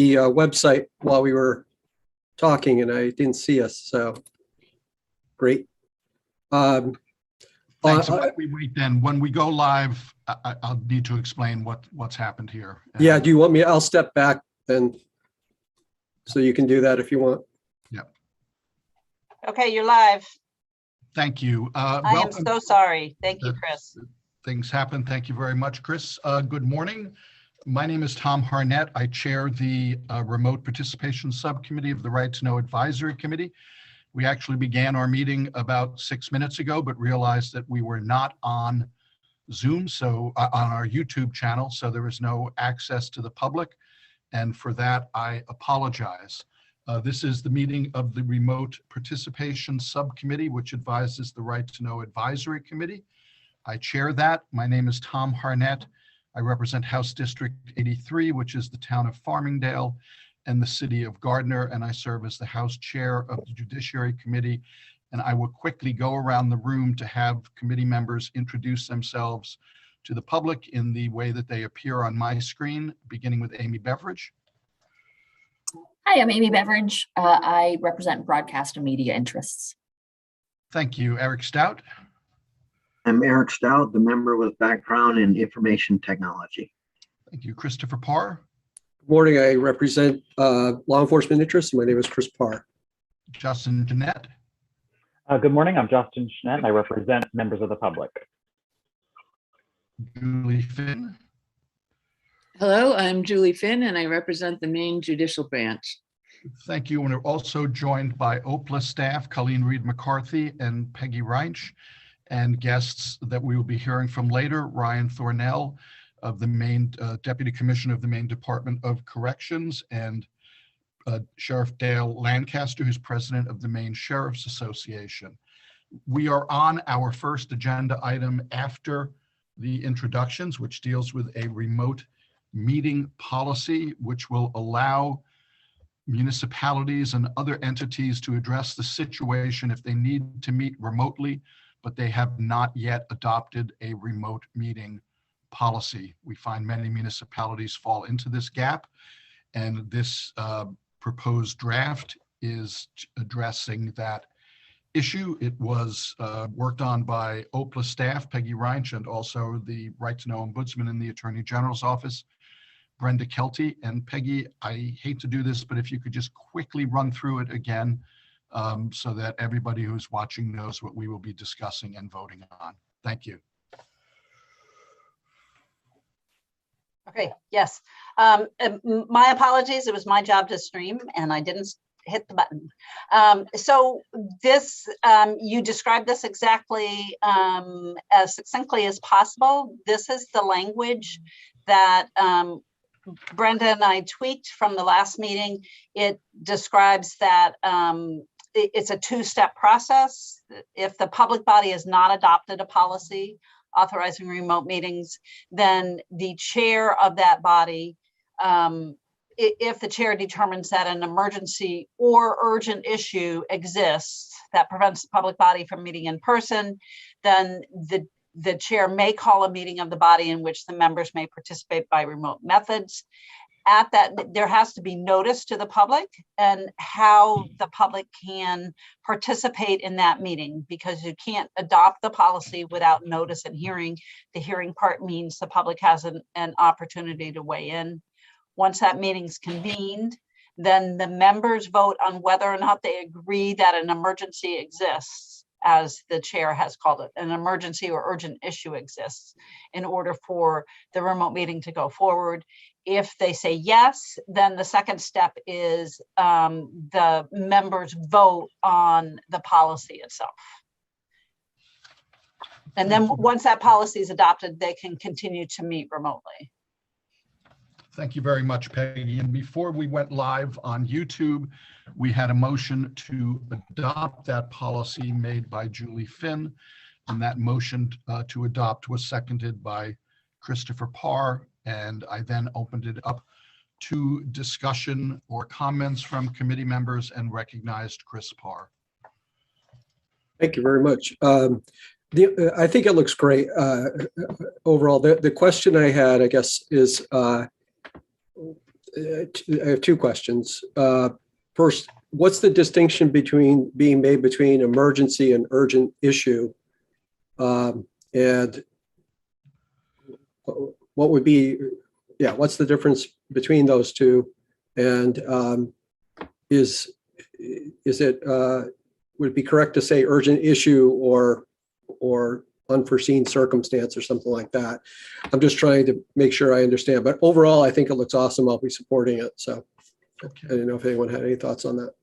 website while we were talking and I didn't see us, so great. Thanks. So we wait then. When we go live, I'll need to explain what's happened here. Yeah, do you want me? I'll step back then, so you can do that if you want. Yeah. Okay, you're live. Thank you. I am so sorry. Thank you, Chris. Things happen. Thank you very much, Chris. Good morning. My name is Tom Harnett. I chair the Remote Participation Subcommittee of the Right to Know Advisory Committee. We actually began our meeting about 6 minutes ago, but realized that we were not on Zoom, so on our YouTube channel, so there was no access to the public. And for that, I apologize. This is the meeting of the Remote Participation Subcommittee, which advises the Right to Know Advisory Committee. I chair that. My name is Tom Harnett. I represent House District 83, which is the town of Farmingdale and the city of Gardner, and I serve as the House Chair of the Judiciary Committee. And I will quickly go around the room to have committee members introduce themselves to the public in the way that they appear on my screen, beginning with Amy Beveridge. Hi, I'm Amy Beveridge. I represent broadcast and media interests. Thank you. Eric Stout. I'm Eric Stout, the member with background in information technology. Thank you. Christopher Parr. Good morning. I represent law enforcement interests. My name is Chris Parr. Justin Jeanette. Good morning. I'm Justin Jeanette, and I represent members of the public. Julie Finn. Hello, I'm Julie Finn, and I represent the Maine Judicial Branch. Thank you. And we're also joined by OPLA staff, Colleen Reed McCarthy and Peggy Reinsch, and guests that we will be hearing from later, Ryan Thornell of the Maine Deputy Commissioner of the Maine Department of Corrections, and Sheriff Dale Lancaster, who's president of the Maine Sheriff's Association. We are on our first agenda item after the introductions, which deals with a remote meeting policy, which will allow municipalities and other entities to address the situation if they need to meet remotely, but they have not yet adopted a remote meeting policy. We find many municipalities fall into this gap, and this proposed draft is addressing that issue. It was worked on by OPLA staff, Peggy Reinsch, and also the Right to Know Ombudsman in the Attorney General's office, Brenda Kelty. And Peggy, I hate to do this, but if you could just quickly run through it again so that everybody who's watching knows what we will be discussing and voting on. Thank you. Okay, yes. My apologies. It was my job to stream and I didn't hit the button. So this, you described this exactly as succinctly as possible. This is the language that Brenda and I tweaked from the last meeting. It describes that it's a two-step process. If the public body has not adopted a policy authorizing remote meetings, then the chair of that body, if the chair determines that an emergency or urgent issue exists that prevents the public body from meeting in person, then the chair may call a meeting of the body in which the members may participate by remote methods. At that, there has to be notice to the public and how the public can participate in that meeting, because you can't adopt the policy without notice and hearing. The hearing part means the public has an opportunity to weigh in. Once that meeting's convened, then the members vote on whether or not they agree that an emergency exists, as the chair has called it. An emergency or urgent issue exists in order for the remote meeting to go forward. If they say yes, then the second step is the members vote on the policy itself. And then once that policy is adopted, they can continue to meet remotely. Thank you very much, Peggy. And before we went live on YouTube, we had a motion to adopt that policy made by Julie Finn. And that motion to adopt was seconded by Christopher Parr. And I then opened it up to discussion or comments from committee members and recognized Chris Parr. Thank you very much. I think it looks great overall. The question I had, I guess, is I have two questions. First, what's the distinction being made between emergency and urgent issue? And what would be, what's the difference between those two? And is it, would it be correct to say urgent issue or unforeseen circumstance or something like that? I'm just trying to make sure I understand, but overall, I think it looks awesome. I'll be supporting it. So Okay. I didn't know if anyone had any thoughts on that.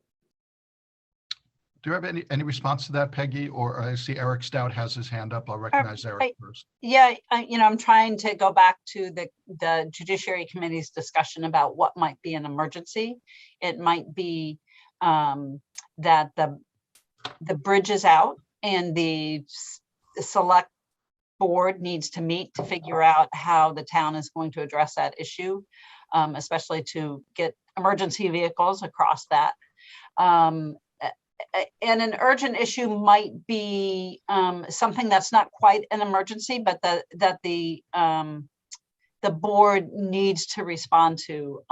Do you have any response to that, Peggy? Or I see Eric Stout has his hand up. I'll recognize Eric first. Yeah, I'm trying to go back to the Judiciary Committee's discussion about what might be an emergency. It might be that the bridge is out and the select board needs to meet to figure out how the town is going to address that issue, especially to get emergency vehicles across that. And an urgent issue might be something that's not quite an emergency, but that the board needs to respond to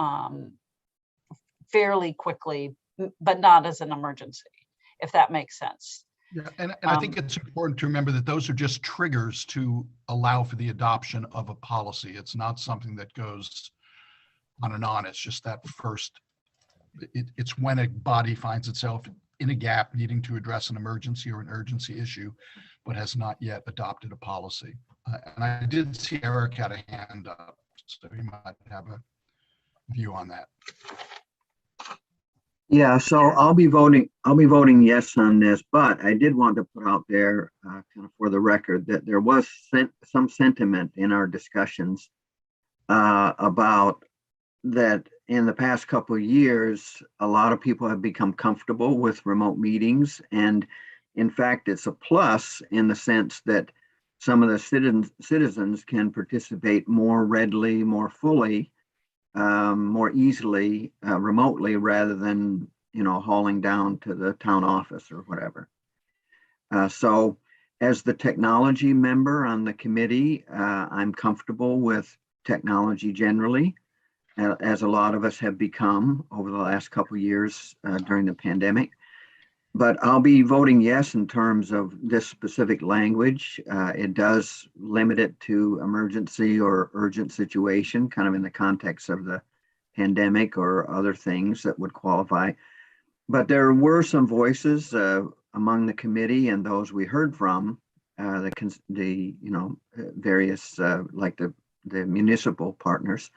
fairly quickly, but not as an emergency, if that makes sense. Yeah, and I think it's important to remember that those are just triggers to allow for the adoption of a policy. It's not something that goes on and on. It's just that first, it's when a body finds itself in a gap needing to address an emergency or an urgency issue, but has not yet adopted a policy. And I did see Eric had a hand up, so he might have a view on that. Yeah, so I'll be voting yes on this, but I did want to put out there kind of for the record that there was some sentiment in our discussions about that in the past couple of years, a lot of people have become comfortable with remote meetings. And in fact, it's a plus in the sense that some of the citizens can participate more readily, more fully, more easily remotely rather than, hauling down to the town office or whatever. So as the technology member on the committee, I'm comfortable with technology generally, as a lot of us have become over the last couple of years during the pandemic. But I'll be voting yes in terms of this specific language. It does limit it to emergency or urgent situation, kind of in the context of the pandemic or other things that would qualify. But there were some voices among the committee and those we heard from the various like the municipal partners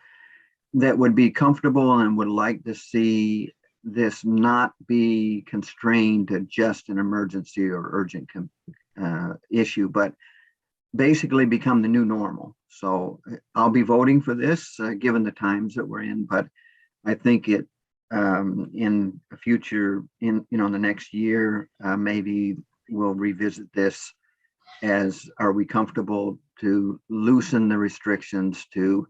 that would be comfortable and would like to see this not be constrained to just an emergency or urgent issue, but basically become the new normal. So I'll be voting for this given the times that we're in, but I think it in a future, in the next year, maybe we'll revisit this as, are we comfortable to loosen the restrictions to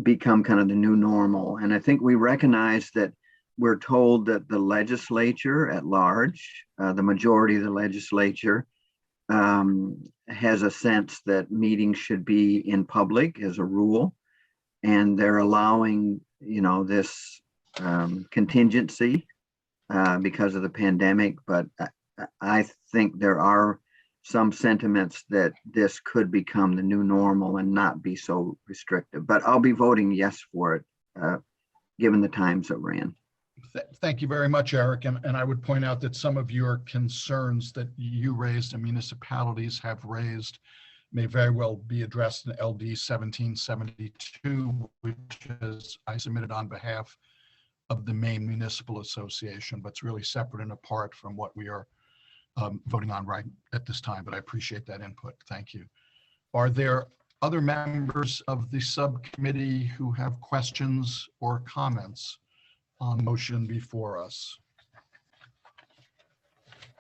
become kind of the new normal? And I think we recognize that we're told that the legislature at large, the majority of the legislature, has a sense that meetings should be in public as a rule, and they're allowing this contingency because of the pandemic. But I think there are some sentiments that this could become the new normal and not be so restrictive. But I'll be voting yes for it, given the times that we're in. Thank you very much, Eric. And I would point out that some of your concerns that you raised and municipalities have raised may very well be addressed in LD 1772, which is I submitted on behalf of the Maine Municipal Association, but it's really separate and apart from what we are voting on right at this time. But I appreciate that input. Thank you. Are there other members of the subcommittee who have questions or comments on the motion before us?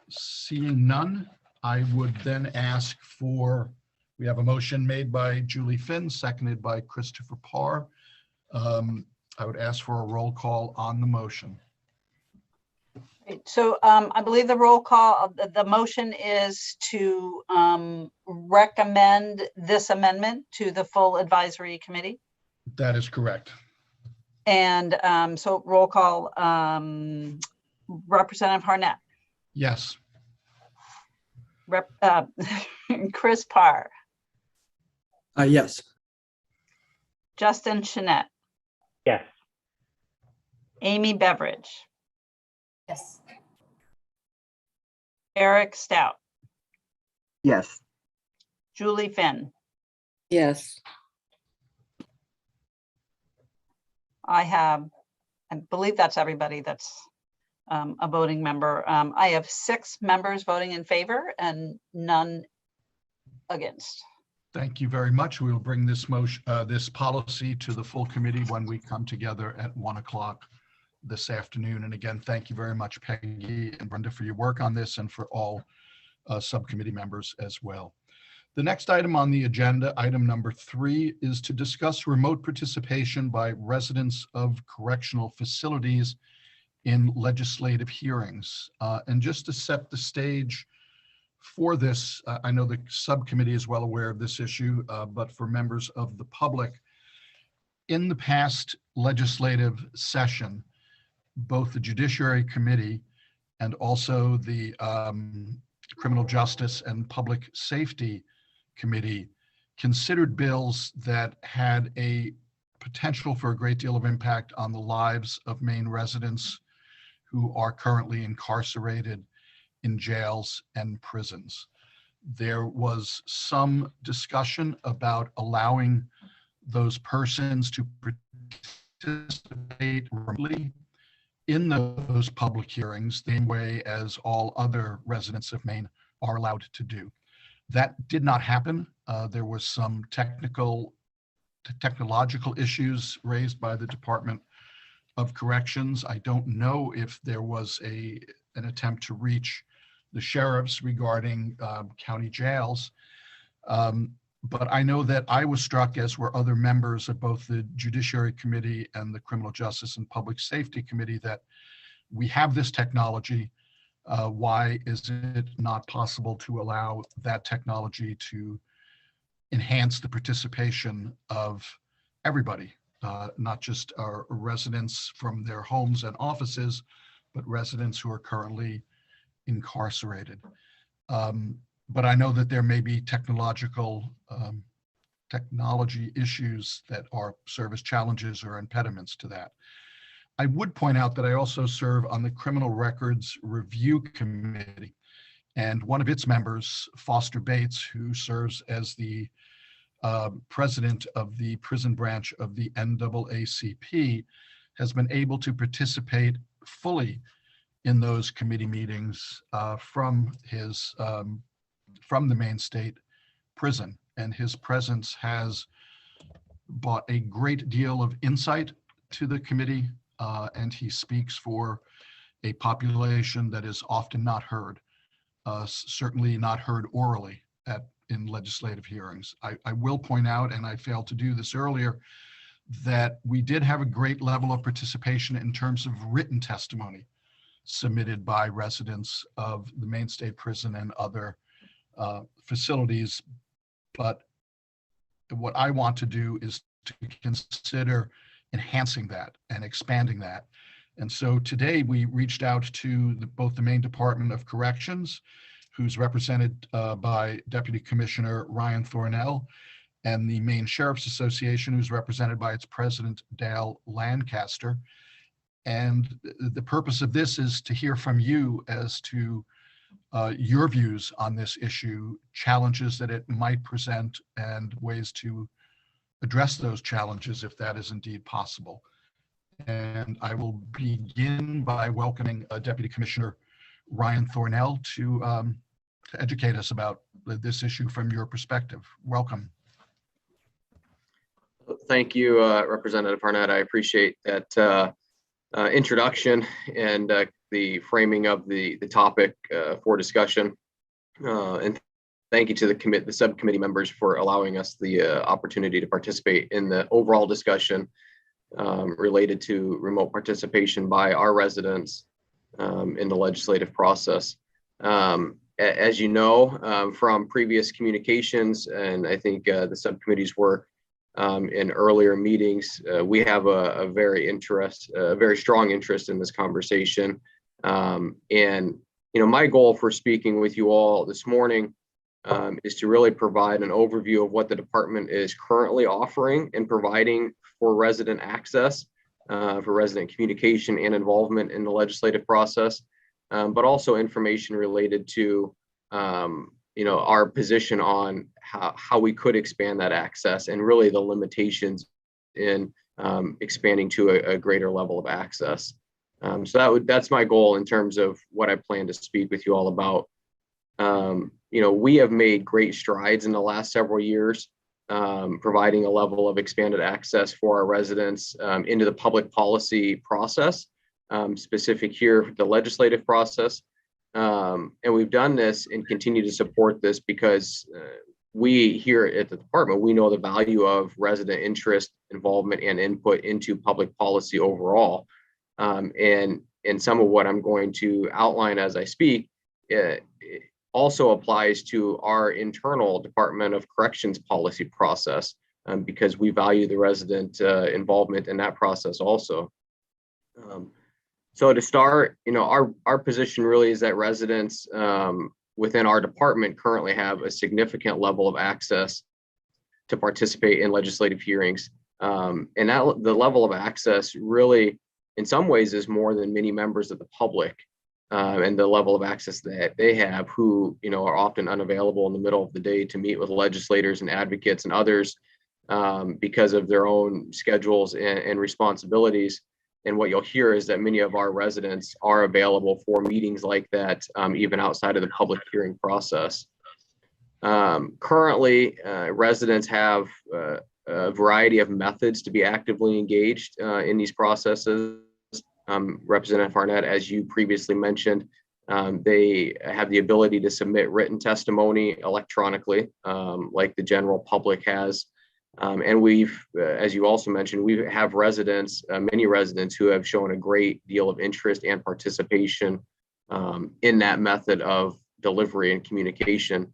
Seeing none, I would then ask for, we have a motion made by Julie Finn, seconded by Christopher Parr. I would ask for a roll call on the motion. So I believe the roll call, the motion is to recommend this amendment to the full advisory committee. That is correct. And so roll call, Representative Harnett, Yes. Chris Parr, Yes. Justin Chenette, Yes. Amy Beveridge, Yes. Eric Stout, Yes. Julie Finn. Yes. I believe that's everybody that's a voting member. I have 6 members voting in favor and none against. Thank you very much. We will bring this motion, this policy to the full committee when we come together at 1 o'clock this afternoon. And again, thank you very much, Peggy and Brenda, for your work on this and for all subcommittee members as well. The next item on the agenda, item number 3, is to discuss remote participation by residents of correctional facilities in legislative hearings. And just to set the stage for this, I know the subcommittee is well aware of this issue, but for members of the public, in the past legislative session, both the Judiciary Committee and also the Criminal Justice and Public Safety Committee considered bills that had a potential for a great deal of impact on the lives of Maine residents who are currently incarcerated in jails and prisons. There was some discussion about allowing those persons to participate remotely in those public hearings, the same way as all other residents of Maine are allowed to do. That did not happen. There was some technological issues raised by the Department of Corrections. I don't know if there was an attempt to reach the sheriffs regarding county jails. But I know that I was struck, as were other members of both the Judiciary Committee and the Criminal Justice and Public Safety Committee, that we have this technology. Why is it not possible to allow that technology to enhance the participation of everybody, not just our residents from their homes and offices, but residents who are currently incarcerated? But I know that there may be technology issues that are service challenges or impediments to that. I would point out that I also serve on the Criminal Records Review Committee, and one of its members, Foster Bates, who serves as the president of the prison branch of the NAACP, has been able to participate fully in those committee meetings from the Maine State Prison, and his presence has brought a great deal of insight to the committee, and he speaks for a population that is often not heard, certainly not heard orally in legislative hearings. I will point out, and I failed to do this earlier, that we did have a great level of participation in terms of written testimony submitted by residents of the Maine State Prison and other facilities. But what I want to do is to consider enhancing that and expanding that. And so today we reached out to both the Maine Department of Corrections, who's represented by Deputy Commissioner Ryan Thornell, and the Maine Sheriff's Association, who's represented by its president, Dale Lancaster. And the purpose of this is to hear from you as to your views on this issue, challenges that it might present, and ways to address those challenges if that is indeed possible. And I will begin by welcoming Deputy Commissioner Ryan Thornell to educate us about this issue from your perspective. Welcome. Thank you, Representative Harnett. I appreciate that introduction and the framing of the topic for discussion. And thank you to the subcommittee members for allowing us the opportunity to participate in the overall discussion related to remote participation by our residents in the legislative process. As you know, from previous communications, and I think the subcommittee's work, in earlier meetings, we have a very strong interest in this conversation. And my goal for speaking with you all this morning is to really provide an overview of what the department is currently offering and providing for resident access, for resident communication and involvement in the legislative process, but also information related to our position on how we could expand that access and really the limitations in expanding to a greater level of access. So that's my goal in terms of what I plan to speak with you all about. We have made great strides in the last several years, providing a level of expanded access for our residents into the public policy process, specific here, the legislative process. And we've done this and continue to support this because we here at the department, we know the value of resident interest, involvement, and input into public policy overall. And some of what I'm going to outline as I speak it also applies to our internal Department of Corrections policy process, because we value the resident involvement in that process also. So to start, our position really is that residents within our department currently have a significant level of access to participate in legislative hearings. And that the level of access really, in some ways, is more than many members of the public, and the level of access that they have who, are often unavailable in the middle of the day to meet with legislators and advocates and others because of their own schedules and responsibilities. And what you'll hear is that many of our residents are available for meetings like that, even outside of the public hearing process. Currently, residents have a variety of methods to be actively engaged in these processes. Representative Arnett, as you previously mentioned, they have the ability to submit written testimony electronically, like the general public has. And we've, as you also mentioned, we have residents, many residents who have shown a great deal of interest and participation in that method of delivery and communication.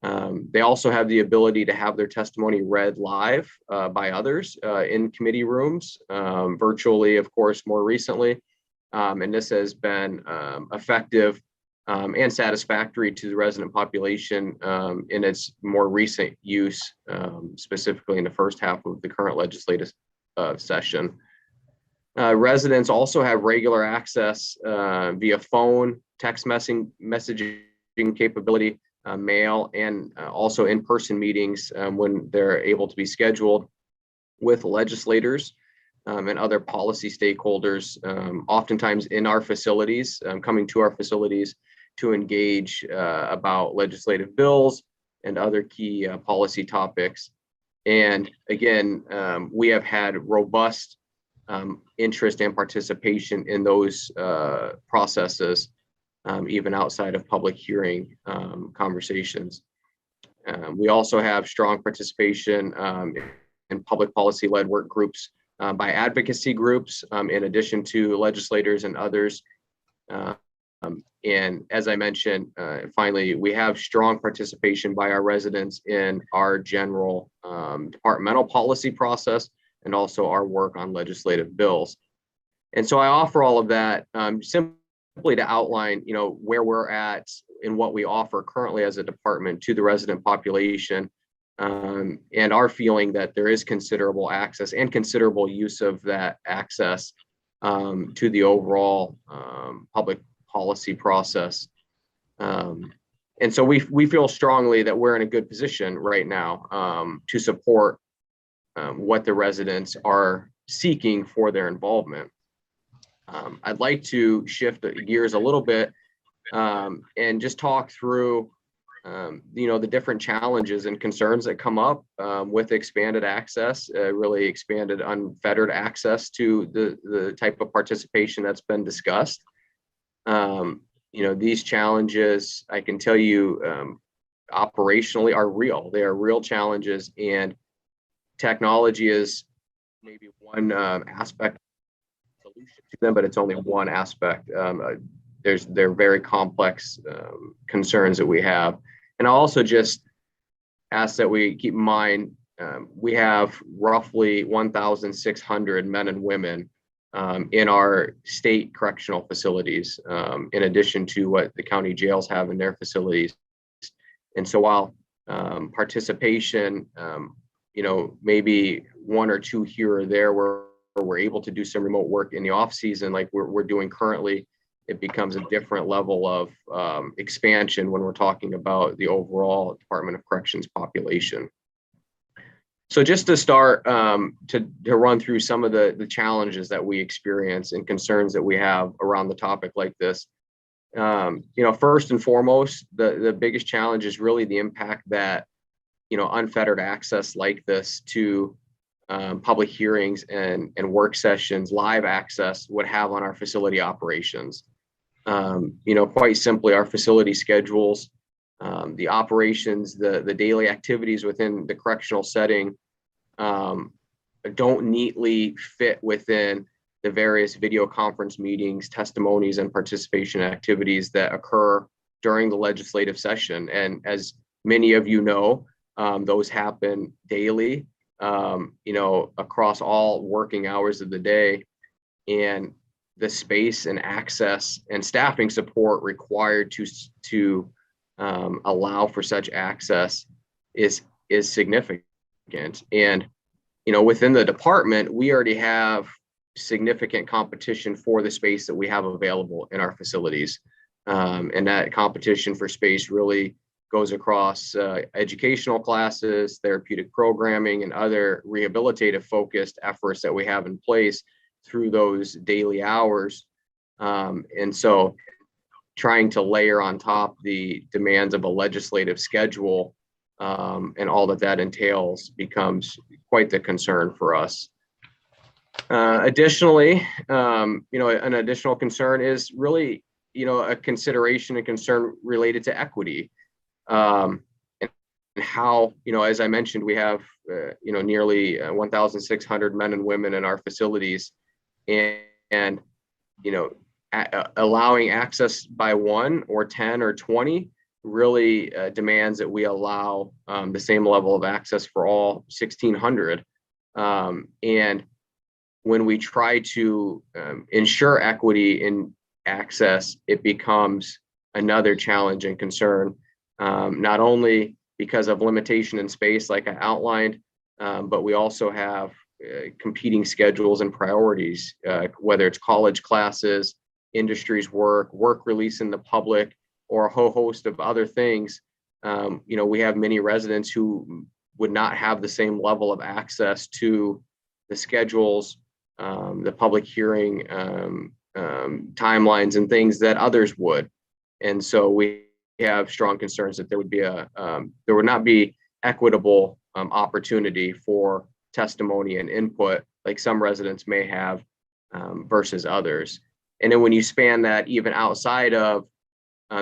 They also have the ability to have their testimony read live by others in committee rooms, virtually, of course, more recently. And this has been effective and satisfactory to the resident population in its more recent use, specifically in the first half of the current legislative session. Residents also have regular access via phone, text messaging capability, mail, and also in-person meetings when they're able to be scheduled with legislators and other policy stakeholders, oftentimes in our facilities, coming to our facilities to engage about legislative bills and other key policy topics. And again, we have had robust interest and participation in those processes, even outside of public hearing conversations. We also have strong participation in public policy-led work groups by advocacy groups, in addition to legislators and others. And as I mentioned, finally, we have strong participation by our residents in our general departmental policy process and also our work on legislative bills. And so I offer all of that simply to outline, where we're at and what we offer currently as a department to the resident population, and our feeling that there is considerable access and considerable use of that access to the overall public policy process. And so we feel strongly that we're in a good position right now to support what the residents are seeking for their involvement. I'd like to shift gears a little bit and just talk through the different challenges and concerns that come up with expanded access, really expanded unfettered access to the type of participation that's been discussed. These challenges, I can tell you, operationally are real. They are real challenges, and technology is maybe one aspect of the solution to them, but it's only one aspect. They're very complex concerns that we have. And I'll also just ask that we keep in mind, we have roughly 1,600 men and women in our state correctional facilities, in addition to what the county jails have in their facilities. And so while participation, maybe one or two here or there where we're able to do some remote work in the off season, like we're doing currently, it becomes a different level of expansion when we're talking about the overall Department of Corrections population. So just to start, to run through some of the challenges that we experience and concerns that we have around the topic like this. First and foremost, the biggest challenge is really the impact that, unfettered access like this to public hearings and work sessions, live access would have on our facility operations. Quite simply, our facility schedules, the operations, the daily activities within the correctional setting don't neatly fit within the various video conference meetings, testimonies, and participation activities that occur during the legislative session. And as many of you know, those happen daily, across all working hours of the day. And the space and access and staffing support required to allow for such access is significant. And within the department, we already have significant competition for the space that we have available in our facilities, and that competition for space really goes across educational classes, therapeutic programming, and other rehabilitative focused efforts that we have in place through those daily hours. And so trying to layer on top the demands of a legislative schedule and all that entails becomes quite the concern for us. Additionally, an additional concern is really, a consideration and concern related to equity. And how, as I mentioned, we have, nearly 1,600 men and women in our facilities, and allowing access by 1 or 10 or 20 really demands that we allow the same level of access for all 1,600. And when we try to ensure equity in access, it becomes another challenge and concern, not only because of limitation in space, like I outlined, but we also have competing schedules and priorities, whether it's college classes, industries work release in the public, or a whole host of other things. We have many residents who would not have the same level of access to the schedules, the public hearing timelines and things that others would. And so we have strong concerns that there would not be equitable opportunity for testimony and input like some residents may have versus others. And then when you span that even outside of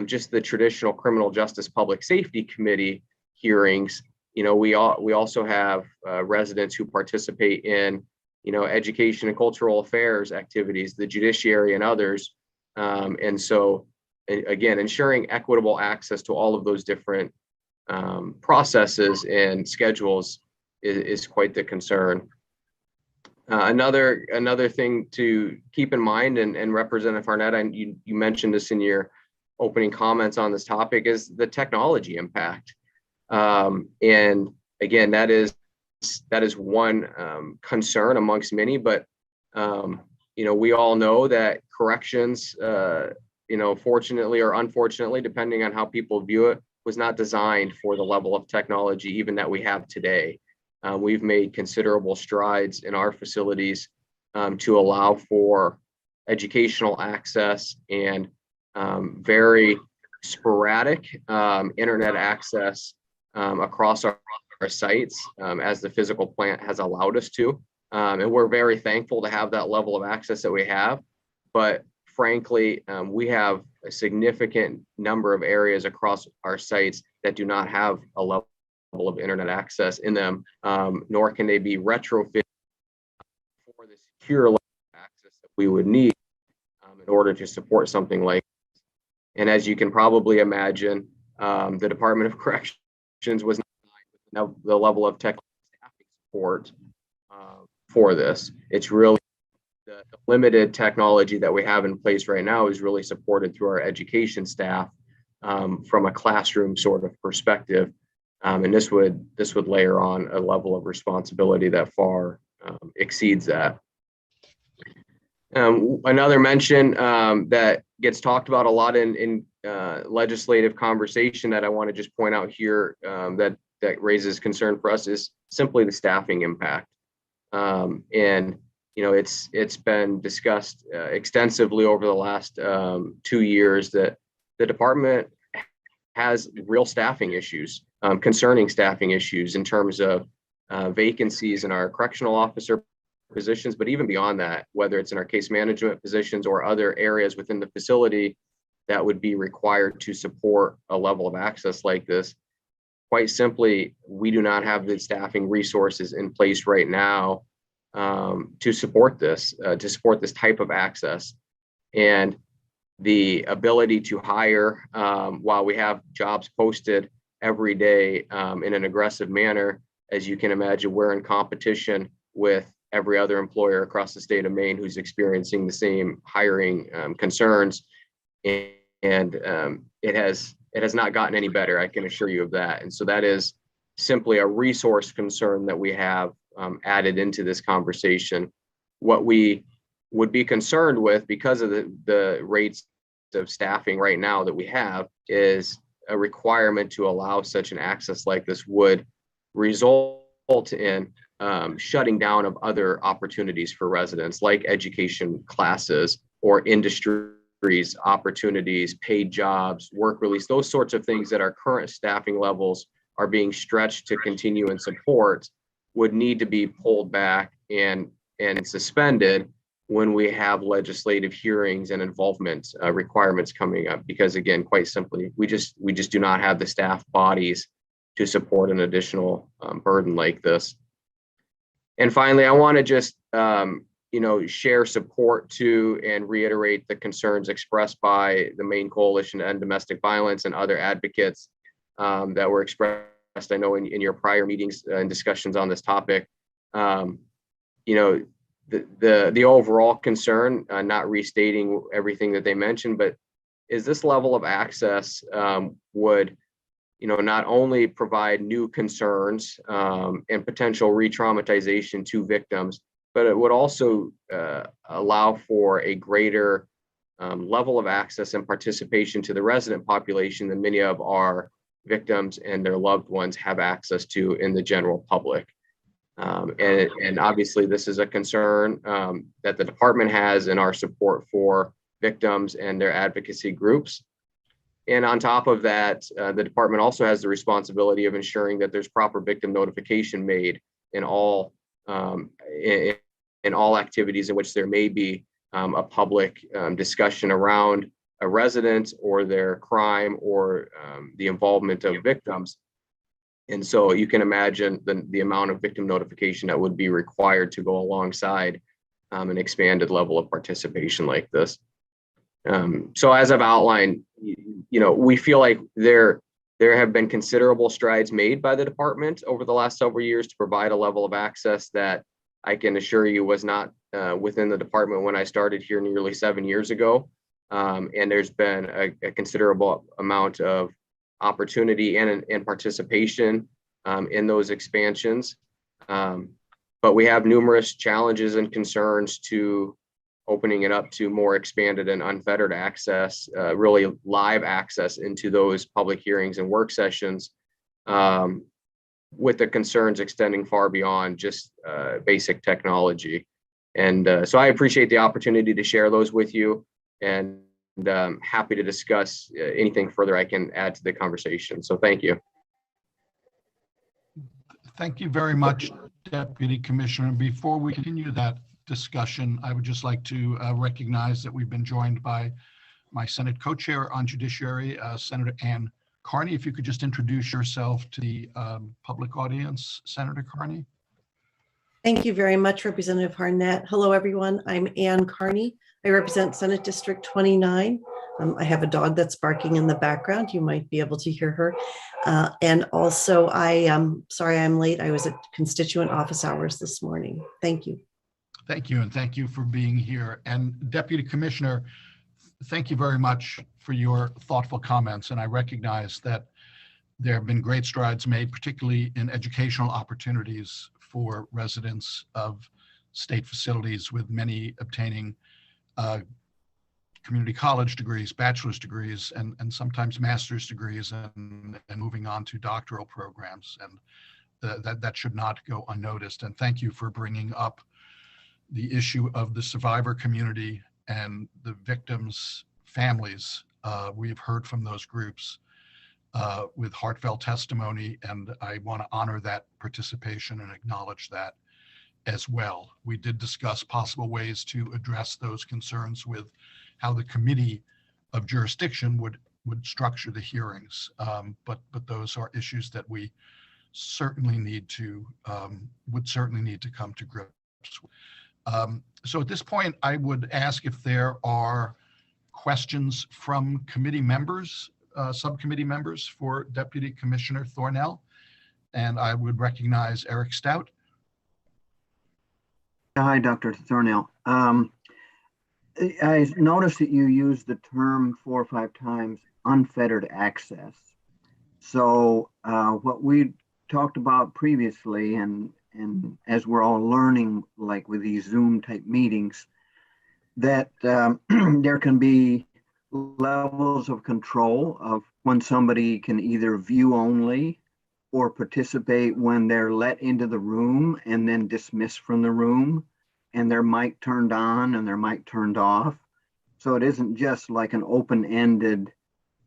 just the traditional criminal justice public safety committee hearings, we also have residents who participate in education and cultural affairs activities, the judiciary and others. And so again, ensuring equitable access to all of those different processes and schedules is quite the concern. Another thing to keep in mind, and Representative Arnett, and you mentioned this in your opening comments on this topic, is the technology impact. And again, that is one concern amongst many, but we all know that corrections, fortunately or unfortunately, depending on how people view it, was not designed for the level of technology even that we have today. We've made considerable strides in our facilities to allow for educational access and very sporadic internet access across our sites as the physical plant has allowed us to. And we're very thankful to have that level of access that we have. But frankly, we have a significant number of areas across our sites that do not have a level of internet access in them, nor can they be retrofitted for the secure level of access that we would need in order to support something like this. And as you can probably imagine, the Department of Corrections was not the level of tech staff support for this. It's really the limited technology that we have in place right now is really supported through our education staff from a classroom sort of perspective. And this would layer on a level of responsibility that far exceeds that. Another mention that gets talked about a lot in legislative conversation that I want to just point out here that raises concern for us is simply the staffing impact. And it's been discussed extensively over the last 2 years that the department has real staffing issues, concerning staffing issues in terms of vacancies in our correctional officer positions, but even beyond that, whether it's in our case management positions or other areas within the facility that would be required to support a level of access like this. Quite simply, we do not have the staffing resources in place right now to support this type of access. And the ability to hire, while we have jobs posted every day in an aggressive manner, as you can imagine, we're in competition with every other employer across the state of Maine who's experiencing the same hiring concerns. And it has not gotten any better, I can assure you of that. And so that is simply a resource concern that we have added into this conversation. What we would be concerned with, because of the rates of staffing right now that we have, is a requirement to allow such an access like this would result in shutting down of other opportunities for residents, like education classes or industries, opportunities, paid jobs, work release, those sorts of things that our current staffing levels are being stretched to continue and support would need to be pulled back and suspended when we have legislative hearings and involvement requirements coming up. Because again, quite simply, we just do not have the staff bodies to support an additional burden like this. And finally, I want to just share support to and reiterate the concerns expressed by the Maine Coalition to End Domestic Violence and other advocates that were expressed, I know, in your prior meetings and discussions on this topic. The overall concern, not restating everything that they mentioned, but is this level of access would not only provide new concerns and potential re-traumatization to victims, but it would also allow for a greater level of access and participation to the resident population than many of our victims and their loved ones have access to in the general public. And obviously this is a concern that the department has in our support for victims and their advocacy groups. And on top of that, the department also has the responsibility of ensuring that there's proper victim notification made in all activities in which there may be a public discussion around a resident or their crime or the involvement of victims. And so you can imagine the amount of victim notification that would be required to go alongside an expanded level of participation like this. So as I've outlined, we feel like there have been considerable strides made by the department over the last several years to provide a level of access that I can assure you was not within the department when I started here nearly 7 years ago. And there's been a considerable amount of opportunity and participation in those expansions. But we have numerous challenges and concerns to opening it up to more expanded and unfettered access, really live access into those public hearings and work sessions, with the concerns extending far beyond just basic technology. And so I appreciate the opportunity to share those with you, and happy to discuss anything further I can add to the conversation. So thank you. Thank you very much, Deputy Commissioner. Before we continue that discussion, I would just like to recognize that we've been joined by my Senate co-chair on Judiciary, Senator Ann Carney. If you could just introduce yourself to the public audience, Senator Carney. Thank you very much, Representative Harnett. Hello, everyone. I'm Ann Carney. I represent Senate District 29. I have a dog that's barking in the background. You might be able to hear her. And also, I am sorry I'm late. I was at constituent office hours this morning. Thank you. Thank you, and thank you for being here. And Deputy Commissioner, thank you very much for your thoughtful comments. And I recognize that there have been great strides made, particularly in educational opportunities for residents of state facilities, with many obtaining community college degrees, bachelor's degrees, and sometimes master's degrees, and moving on to doctoral programs. And that should not go unnoticed. And thank you for bringing up the issue of the survivor community and the victims' families. We've heard from those groups with heartfelt testimony, and I want to honor that participation and acknowledge that as well. We did discuss possible ways to address those concerns with how the committee of jurisdiction would structure the hearings, but those are issues that we certainly need to would certainly need to come to grips with. So at this point, I would ask if there are questions from committee members, subcommittee members for Deputy Commissioner Thornell. And I would recognize Eric Stout. Hi, Dr. Thornell. I noticed that you used the term 4 or 5 times, unfettered access. So what we talked about previously, and as we're all learning, like with these Zoom type meetings, that there can be levels of control of when somebody can either view only or participate when they're let into the room and then dismissed from the room, and their mic turned on and their mic turned off. So it isn't just like an open-ended,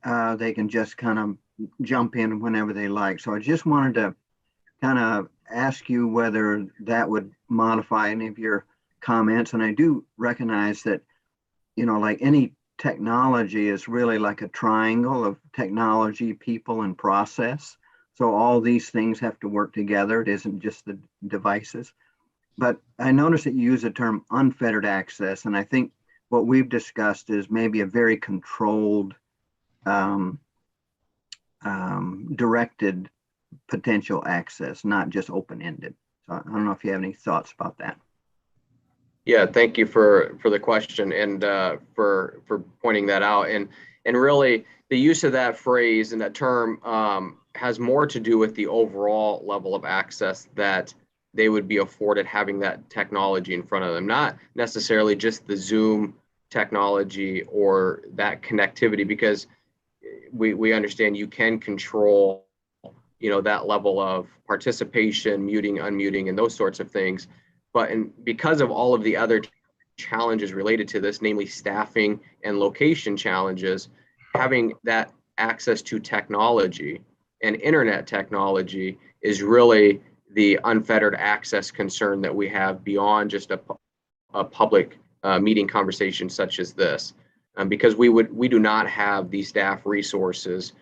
they can just kind of jump in whenever they like. So I just wanted to kind of ask you whether that would modify any of your comments. And I do recognize that, you know, like any technology is really like a triangle of technology, people, and process. So all these things have to work together. It isn't just the devices. But I noticed that you use the term unfettered access. And I think what we've discussed is maybe a very controlled, directed potential access, not just open-ended. So I don't know if you have any thoughts about that. Yeah, thank you for the question and for pointing that out. And really, the use of that phrase and that term has more to do with the overall level of access that they would be afforded having that technology in front of them, not necessarily just the Zoom technology or that connectivity, because we understand you can control, you know, that level of participation, muting, unmuting, and those sorts of things. But because of all of the other challenges related to this, namely staffing and location challenges, having that access to technology and internet technology is really the unfettered access concern that we have beyond just a public meeting conversation such as this, because we do not have the staff resources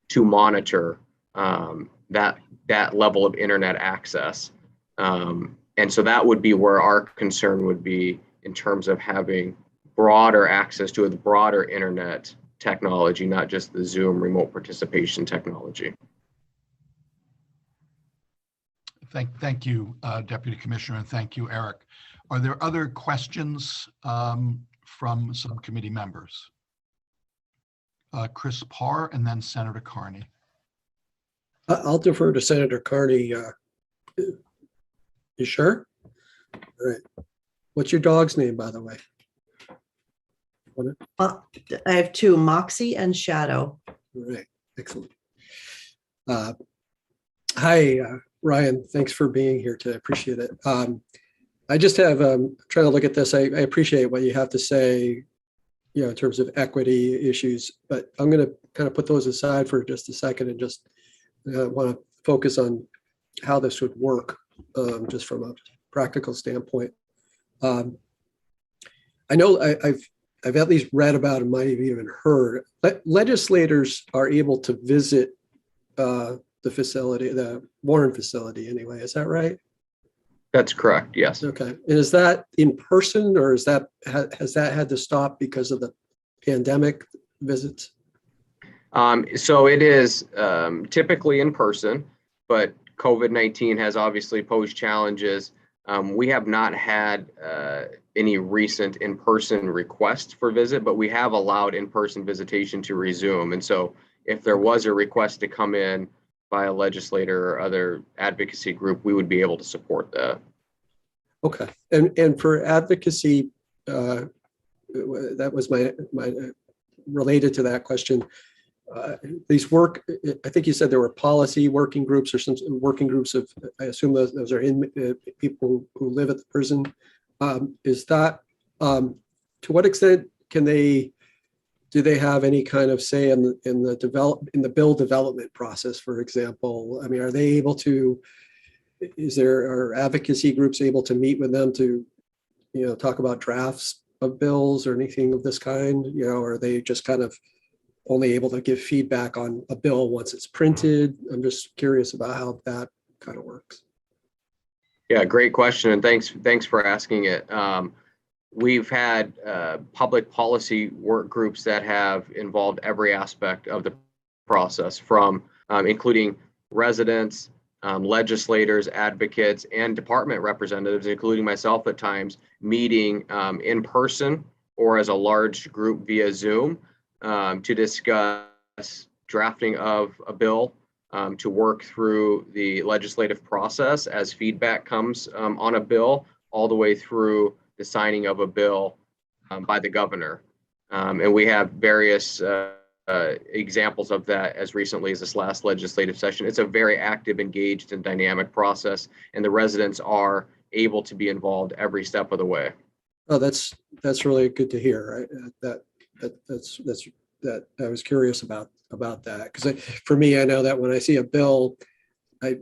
to monitor that level of internet access. And so that would be where our concern would be in terms of having broader access to a broader internet technology, not just the Zoom remote participation technology. Thank you, Deputy Commissioner, and thank you, Eric. Are there other questions from subcommittee members? Chris Parr and then Senator Carney. I'll defer to Senator Carney. You sure? All right. What's your dog's name, by the way? I have 2, Moxie and Shadow. All right. Excellent. Hi, Ryan. Thanks for being here today. I appreciate it. I just have trying to look at this. I appreciate what you have to say, you know, in terms of equity issues, but I'm going to kind of put those aside for just a second and just want to focus on how this would work, just from a practical standpoint. I know I've at least read about and might have even heard that legislators are able to visit the facility, the Warren facility anyway. Is that right? That's correct. Yes. Okay. And is that in person, or is that has that had to stop because of the pandemic visits? So it is typically in person, but COVID-19 has obviously posed challenges. We have not had any recent in-person requests for visit, but we have allowed in-person visitation to resume. And so if there was a request to come in by a legislator or other advocacy group, we would be able to support that. Okay. And for advocacy, that was my related to that question. These I think you said there were policy working groups or some working groups of, I assume those are in people who live at the prison. Is that, to what extent do they have any kind of say in the bill development process, for example? I mean, are they able to, are advocacy groups able to meet with them to, talk about drafts of bills or anything of this kind? Or are they just kind of only able to give feedback on a bill once it's printed? I'm just curious about how that kind of works. Yeah, great question. And thanks for asking it. We've had public policy work groups that have involved every aspect of the process, from including residents, legislators, advocates, and department representatives, including myself at times, meeting in person or as a large group via Zoom to discuss drafting of a bill, to work through the legislative process as feedback comes on a bill, all the way through the signing of a bill by the governor. And we have various examples of that as recently as this last legislative session. It's a very active, engaged, and dynamic process, and the residents are able to be involved every step of the way. Oh, that's really good to hear. That I was curious about that, because for me, I know that when I see a bill,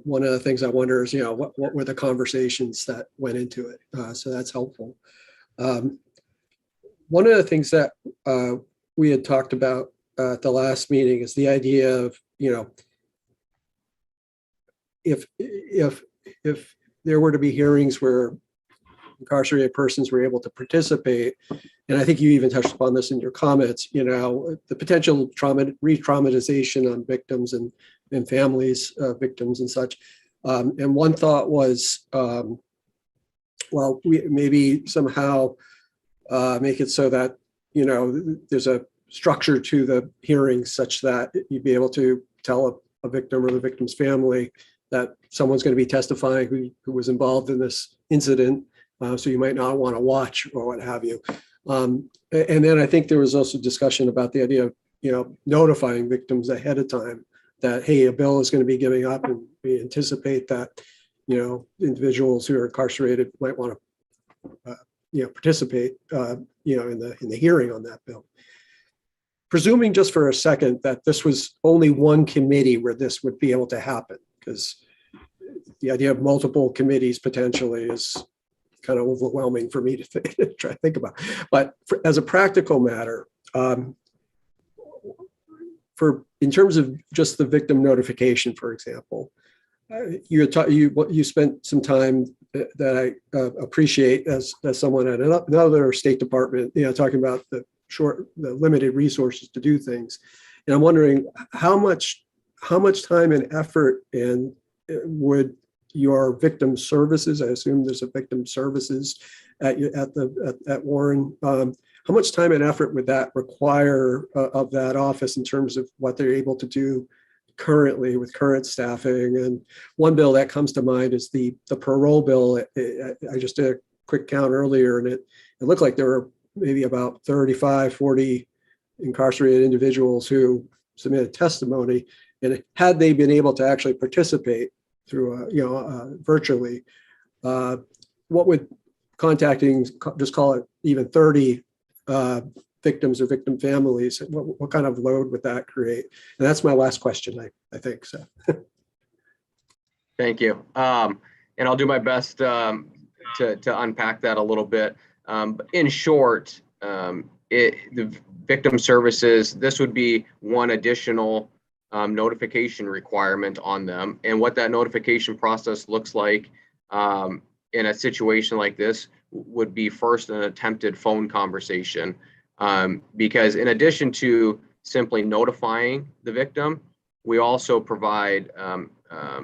one of the things I wonder is, what were the conversations that went into it? So that's helpful. One of the things that we had talked about at the last meeting is the idea of, if there were to be hearings where incarcerated persons were able to participate, and I think you even touched upon this in your comments, the potential re-traumatization on victims and families of victims and such. And one thought was, well, we maybe somehow make it so that, there's a structure to the hearings such that you'd be able to tell a victim or the victim's family that someone's going to be testifying who was involved in this incident. So you might not want to watch or what have you. And then I think there was also discussion about the idea of, notifying victims ahead of time that, hey, a bill is going to be giving up, and we anticipate that, individuals who are incarcerated might want to, participate, in the hearing on that bill. Presuming just for a second that this was only one committee where this would be able to happen, because the idea of multiple committees potentially is kind of overwhelming for me to try to think about. But as a practical matter, in terms of just the victim notification, for example, you spent some time that I appreciate as someone at another state department, talking about the limited resources to do things. And I'm wondering how much time and effort and would your victim services, I assume there's a victim services at Warren, how much time and effort would that require of that office in terms of what they're able to do currently with current staffing? And one bill that comes to mind is the parole bill. I just did a quick count earlier, and it looked like there were maybe about 35, 40 incarcerated individuals who submitted testimony. And had they been able to actually participate through, virtually, what would contacting, just call it even 30 victims or victim families, what kind of load would that create? And that's my last question, I think so. Thank you. And I'll do my best to unpack that a little bit. In short, the victim services, this would be one additional notification requirement on them. And what that notification process looks like in a situation like this would be first an attempted phone conversation. Because in addition to simply notifying the victim, we also provide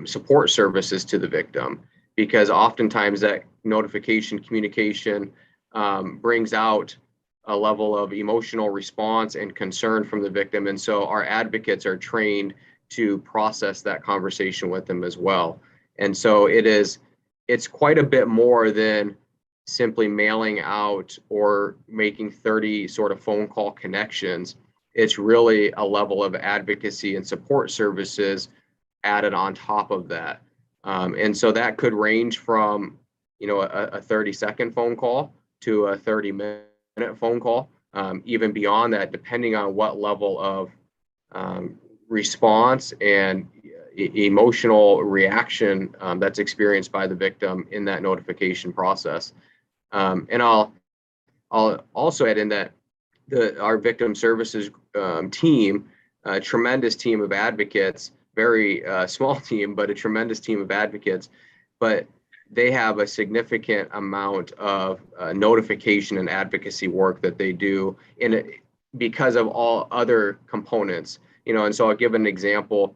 support services to the victim, because oftentimes that notification communication brings out a level of emotional response and concern from the victim. And so our advocates are trained to process that conversation with them as well. And so it's quite a bit more than simply mailing out or making 30 sort of phone call connections. It's really a level of advocacy and support services added on top of that. And so that could range from, a 30-second phone call to a 30-minute phone call, even beyond that, depending on what level of response and emotional reaction that's experienced by the victim in that notification process. And I'll also add in that our victim services team, a tremendous team of advocates, very small team, but a tremendous team of advocates, but they have a significant amount of notification and advocacy work that they do because of all other components, and so I'll give an example.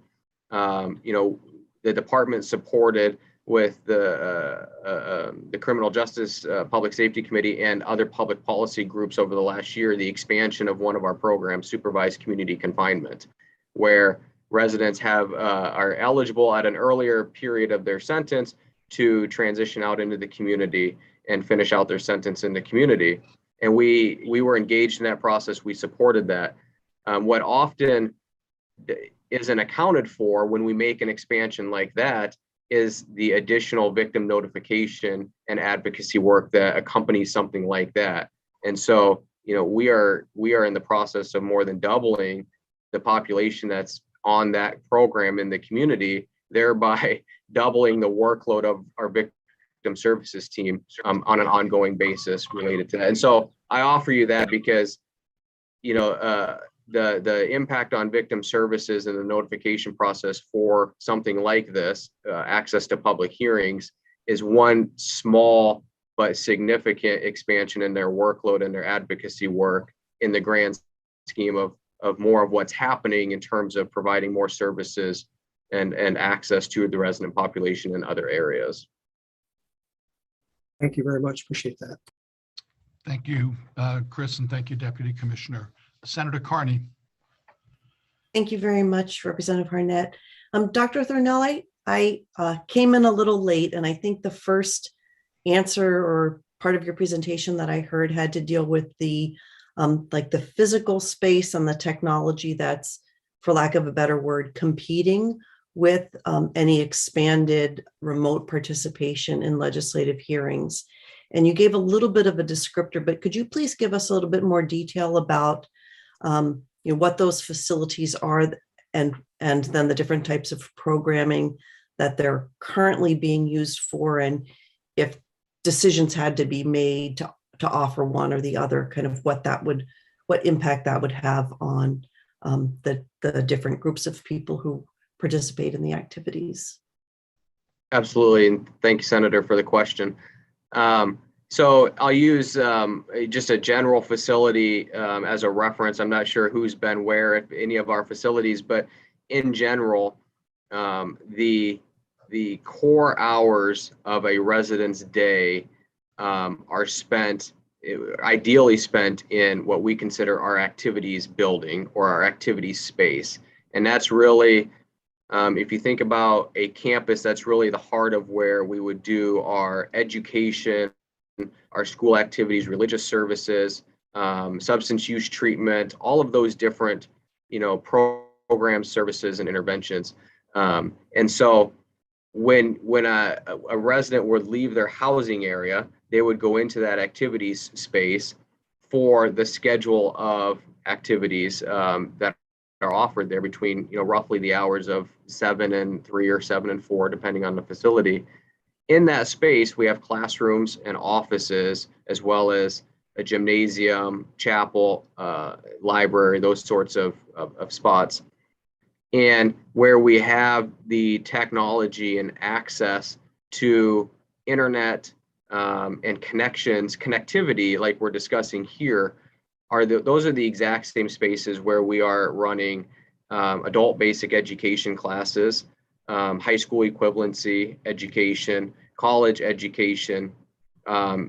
The department supported with the Criminal Justice Public Safety Committee and other public policy groups over the last year, the expansion of one of our programs, supervised community confinement, where residents are eligible at an earlier period of their sentence to transition out into the community and finish out their sentence in the community. And we were engaged in that process. We supported that. What often isn't accounted for when we make an expansion like that is the additional victim notification and advocacy work that accompanies something like that. And so, we are in the process of more than doubling the population that's on that program in the community, thereby doubling the workload of our victim services team on an ongoing basis related to that. And so I offer you that because, the impact on victim services and the notification process for something like this, access to public hearings, is one small but significant expansion in their workload and their advocacy work in the grand scheme of more of what's happening in terms of providing more services and access to the resident population in other areas. Thank you very much. Appreciate that. Thank you, Chris, and thank you, Deputy Commissioner. Senator Carney. Thank you very much, Representative Harnett. Dr. Thornell, I came in a little late, and I think the first answer or part of your presentation that I heard had to deal with the the physical space and the technology that's, for lack of a better word, competing with any expanded remote participation in legislative hearings. And you gave a little bit of a descriptor, but could you please give us a little bit more detail about what those facilities are and then the different types of programming that they're currently being used for, and if decisions had to be made to offer one or the other, kind of what impact that would have on the different groups of people who participate in the activities. Absolutely, and thank you, Senator, for the question. So I'll use just a general facility as a reference. I'm not sure who's been where at any of our facilities, but in general, the core hours of a resident's day are ideally spent in what we consider our activities building or our activities space. And that's really, if you think about a campus, that's really the heart of where we would do our education, our school activities, religious services, substance use treatment, all of those different, programs, services, and interventions. And so when a resident would leave their housing area, they would go into that activities space for the schedule of activities that are offered there between, roughly the hours of 7 and 3 or 7 and 4, depending on the facility. In that space, we have classrooms and offices, as well as a gymnasium, chapel, library, those sorts of spots. And where we have the technology and access to internet and connectivity, like we're discussing here, those are the exact same spaces where we are running adult basic education classes, high school equivalency education, college education,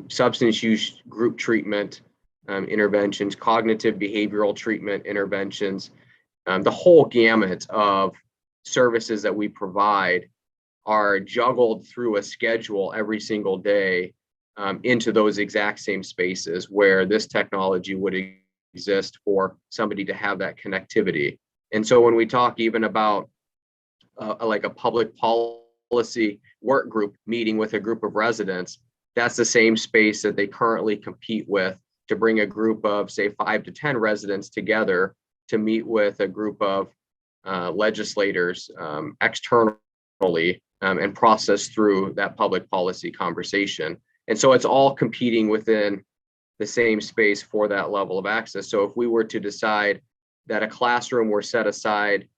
substance use group treatment interventions, cognitive behavioral treatment interventions, the whole gamut of services that we provide are juggled through a schedule every single day into those exact same spaces where this technology would exist for somebody to have that connectivity. And so when we talk even about like a public policy work group meeting with a group of residents, that's the same space that they currently compete with to bring a group of, say, 5 to 10 residents together to meet with a group of legislators externally and process through that public policy conversation. And so it's all competing within the same space for that level of access. So if we were to decide that a classroom were set aside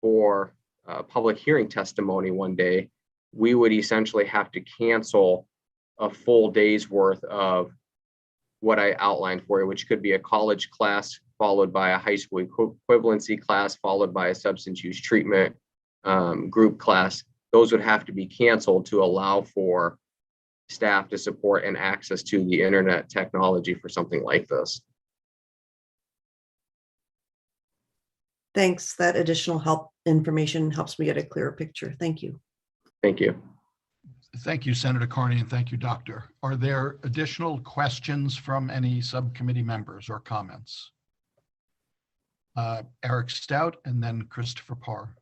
for public hearing testimony one day, we would essentially have to cancel a full day's worth of what I outlined for you, which could be a college class followed by a high school equivalency class, followed by a substance use treatment group class. Those would have to be canceled to allow for staff to support and access to the internet technology for something like this. Thanks. That additional information helps me get a clearer picture. Thank you. Thank you. Thank you, Senator Carney, and thank you, Doctor. Are there additional questions from any subcommittee members or comments? Eric Stout and then Christopher Parr.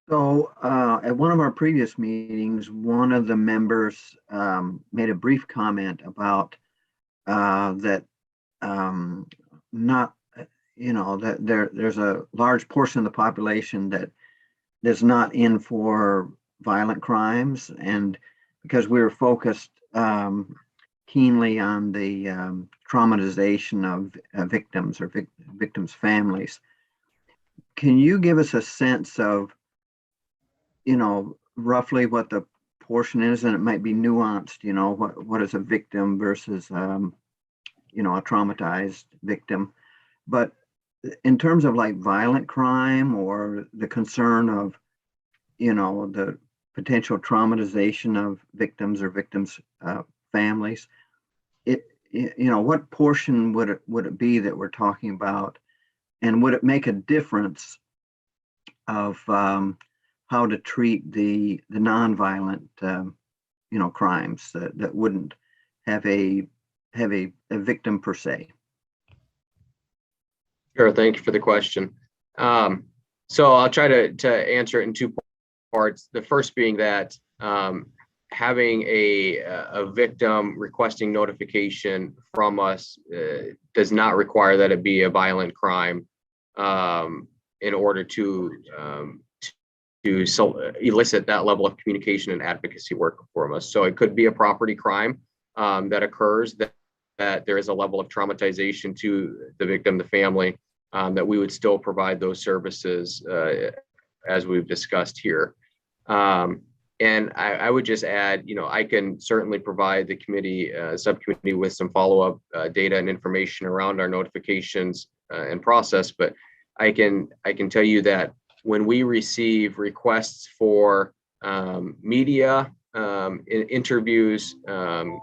So at one of our previous meetings, one of the members made a brief comment about that there's a large portion of the population that is not in for violent crimes, and because we were focused keenly on the traumatization of victims or victims' families. Can you give us a sense of, roughly what the portion is? And it might be nuanced, what is a victim versus, a traumatized victim. But in terms of like violent crime or the concern of, the potential traumatization of victims or victims' families, what portion would it be that we're talking about? And would it make a difference of how to treat the nonviolent, crimes that wouldn't have a victim per se? Sure, thank you for the question. So I'll try to answer it in two parts. The first being that having a victim requesting notification from us does not require that it be a violent crime in order to elicit that level of communication and advocacy work from us. So it could be a property crime that occurs that there is a level of traumatization to the victim, the family, that we would still provide those services as we've discussed here. And I would just add, I can certainly provide the committee, subcommittee with some follow-up data and information around our notifications and process, but I can tell you that when we receive requests for media, interviews,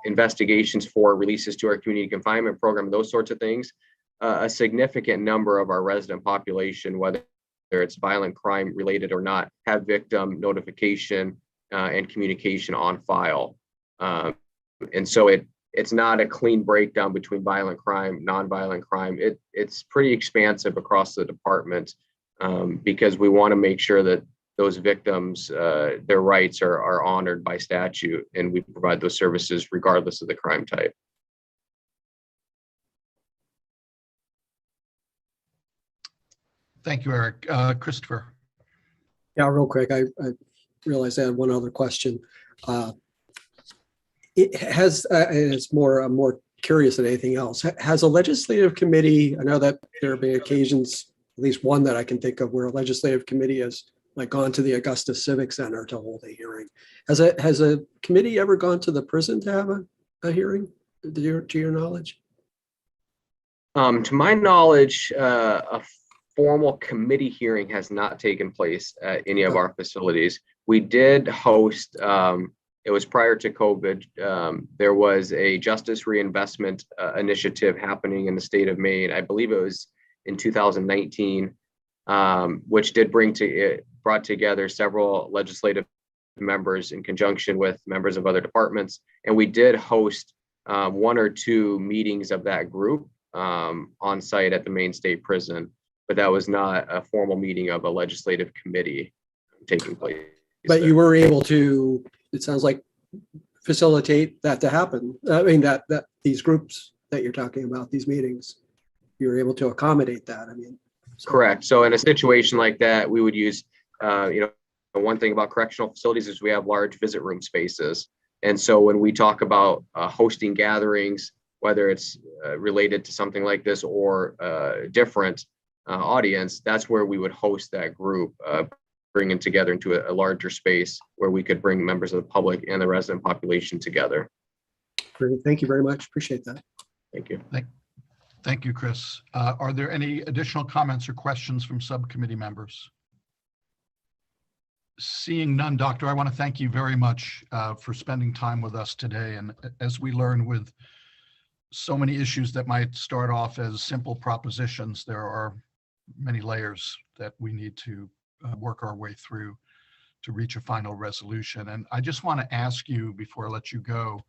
investigations for releases to our community confinement program, those sorts of things, a significant number of our resident population, whether it's violent crime related or not, have victim notification and communication on file. And so it's not a clean breakdown between violent crime, nonviolent crime. It's pretty expansive across the department because we want to make sure that those victims, their rights are honored by statute, and we provide those services regardless of the crime type. Thank you, Eric. Christopher. Yeah, real quick, I realized I had one other question. It has, and it's more, I'm more curious than anything else. Has a legislative committee, I know that there have been occasions, at least one that I can think of, where a legislative committee has like gone to the Augusta Civic Center to hold a hearing. Has a committee ever gone to the prison to have a hearing, to your knowledge? To my knowledge, a formal committee hearing has not taken place at any of our facilities. We did host, it was prior to COVID, there was a justice reinvestment initiative happening in the state of Maine. I believe it was in 2019, which did brought together several legislative members in conjunction with members of other departments. And we did host one or two meetings of that group on site at the Maine State Prison, but that was not a formal meeting of a legislative committee taking place. But you were able to, it sounds like, facilitate that to happen. I mean, that these groups that you're talking about, these meetings, you were able to accommodate that. I mean, so. Correct. So in a situation like that, we would use, one thing about correctional facilities is we have large visit room spaces. And so when we talk about hosting gatherings, whether it's related to something like this or different audience, that's where we would host that group, bring it together into a larger space where we could bring members of the public and the resident population together. Great. Thank you very much. Appreciate that. Thank you. Thank you, Chris. Are there any additional comments or questions from subcommittee members? Seeing none, Doctor, I want to thank you very much for spending time with us today. And as we learn with so many issues that might start off as simple propositions, there are many layers that we need to work our way through to reach a final resolution. And I just want to ask you before I let you go,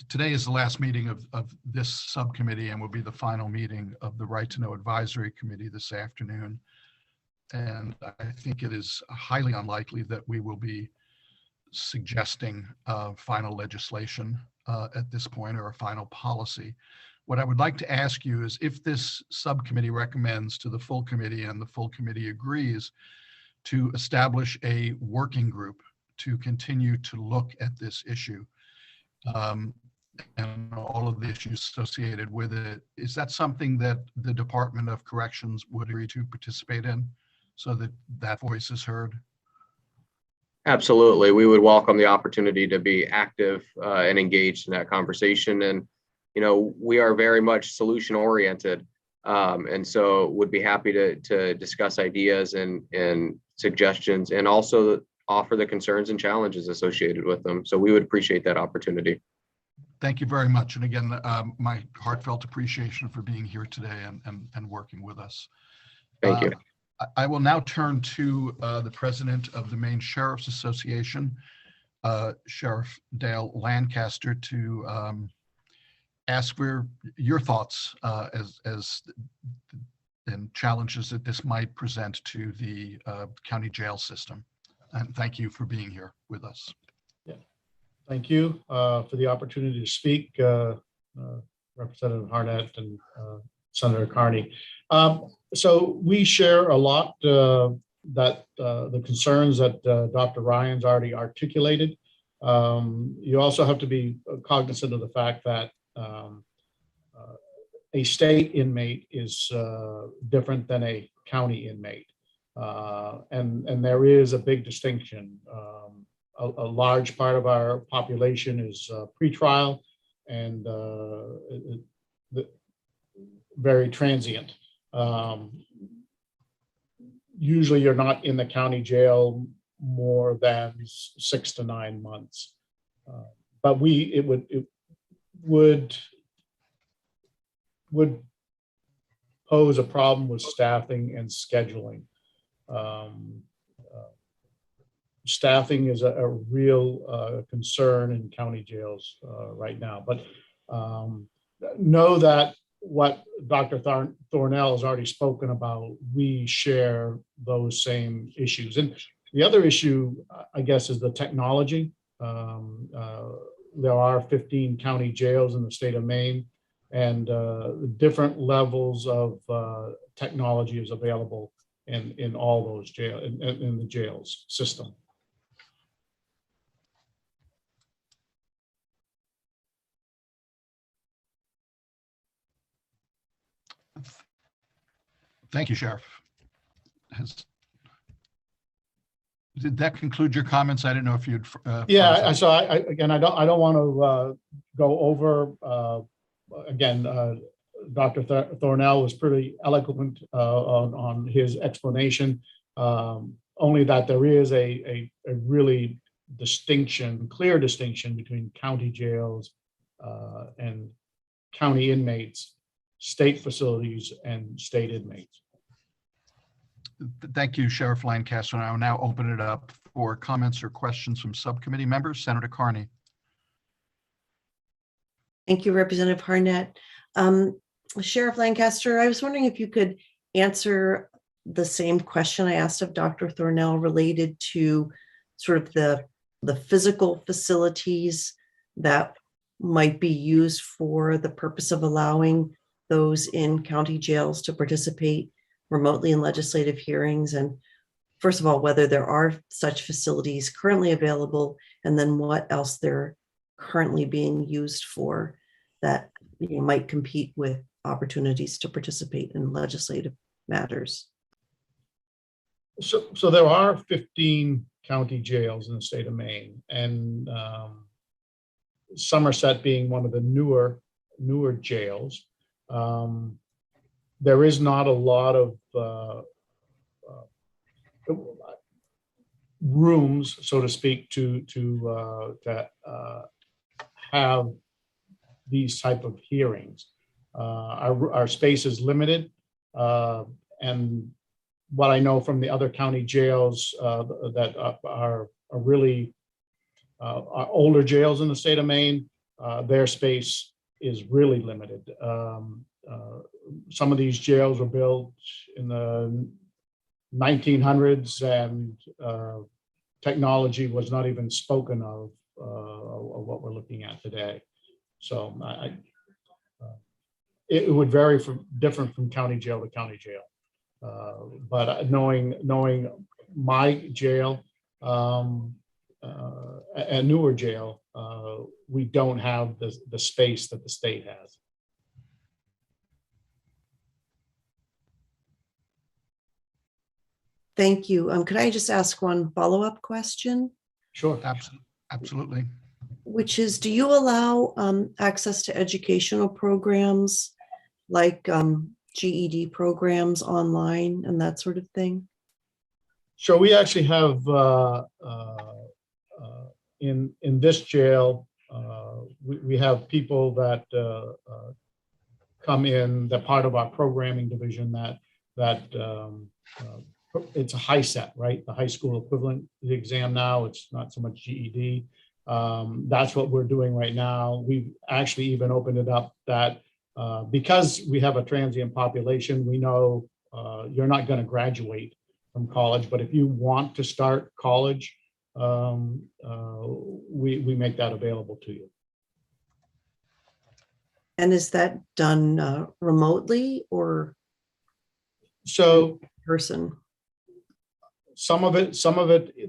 today is the last meeting of this subcommittee and will be the final meeting of the Right to Know Advisory Committee this afternoon. And I think it is highly unlikely that we will be suggesting final legislation at this point, or a final policy. What I would like to ask you is if this subcommittee recommends to the full committee and the full committee agrees to establish a working group to continue to look at this issue and all of the issues associated with it, is that something that the Department of Corrections would agree to participate in so that that voice is heard? Absolutely. We would welcome the opportunity to be active and engaged in that conversation. And, we are very much solution oriented. And so would be happy to discuss ideas and suggestions and also offer the concerns and challenges associated with them. So we would appreciate that opportunity. Thank you very much. And again, my heartfelt appreciation for being here today and working with us. Thank you. I will now turn to the president of the Maine Sheriff's Association, Sheriff Dale Lancaster, to ask for your thoughts and challenges that this might present to the county jail system. And thank you for being here with us. Yeah, thank you for the opportunity to speak, Representative Harnett and Senator Carney. So we share a lot that the concerns that Dr. Ryan's already articulated. You also have to be cognizant of the fact that a state inmate is different than a county inmate. And there is a big distinction. A large part of our population is pretrial and very transient. Usually you're not in the county jail more than 6 to 9 months. But it would pose a problem with staffing and scheduling. Staffing is a real concern in county jails right now. But know that what Dr. Thornell has already spoken about, we share those same issues. And the other issue, I guess, is the technology. There are 15 county jails in the state of Maine, and different levels of technology is available in all those jails, in the jails system. Thank you, Sheriff. Did that conclude your comments? I didn't know if you'd. Yeah, so I don't want to go over again, Dr. Thornell was pretty eloquent on his explanation. Only that there is a really clear distinction between county jails and county inmates, state facilities, and state inmates. Thank you, Sheriff Lancaster. I will now open it up for comments or questions from subcommittee members. Senator Carney. Thank you, Representative Harnett. Sheriff Lancaster, I was wondering if you could answer the same question I asked of Dr. Thornell related to sort of the physical facilities that might be used for the purpose of allowing those in county jails to participate remotely in legislative hearings. And first of all, whether there are such facilities currently available, and then what else they're currently being used for that might compete with opportunities to participate in legislative matters. So there are 15 county jails in the state of Maine, and Somerset being one of the newer jails. There is not a lot of rooms, so to speak, to have these type of hearings. Our space is limited, and what I know from the other county jails that are really are older jails in the state of Maine, their space is really limited. Some of these jails were built in the 1900s, and technology was not even spoken of what we're looking at today. So it would vary different from county jail to county jail. But knowing my jail, a newer jail, we don't have the space that the state has. Thank you. Could I just ask one follow-up question? Sure. Absolutely. Which is, do you allow access to educational programs like GED programs online and that sort of thing? So we actually have in this jail, we have people that come in, that part of our programming division that it's a high set, right? The high school equivalent, the exam now, it's not so much GED. That's what we're doing right now. We've actually even opened it up that because we have a transient population, we know you're not going to graduate from college, but if you want to start college, we make that available to you. And is that done remotely or so in person? Some of it,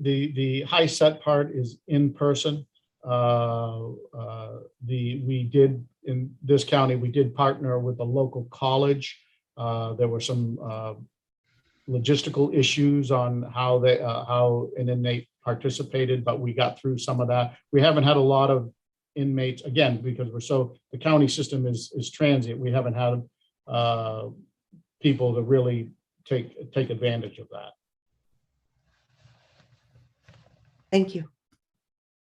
the high set part is in person. We did in this county, we did partner with a local college. There were some logistical issues on how an inmate participated, but we got through some of that. We haven't had a lot of inmates, again, because the county system is transient. We haven't had people to really take advantage of that. Thank you.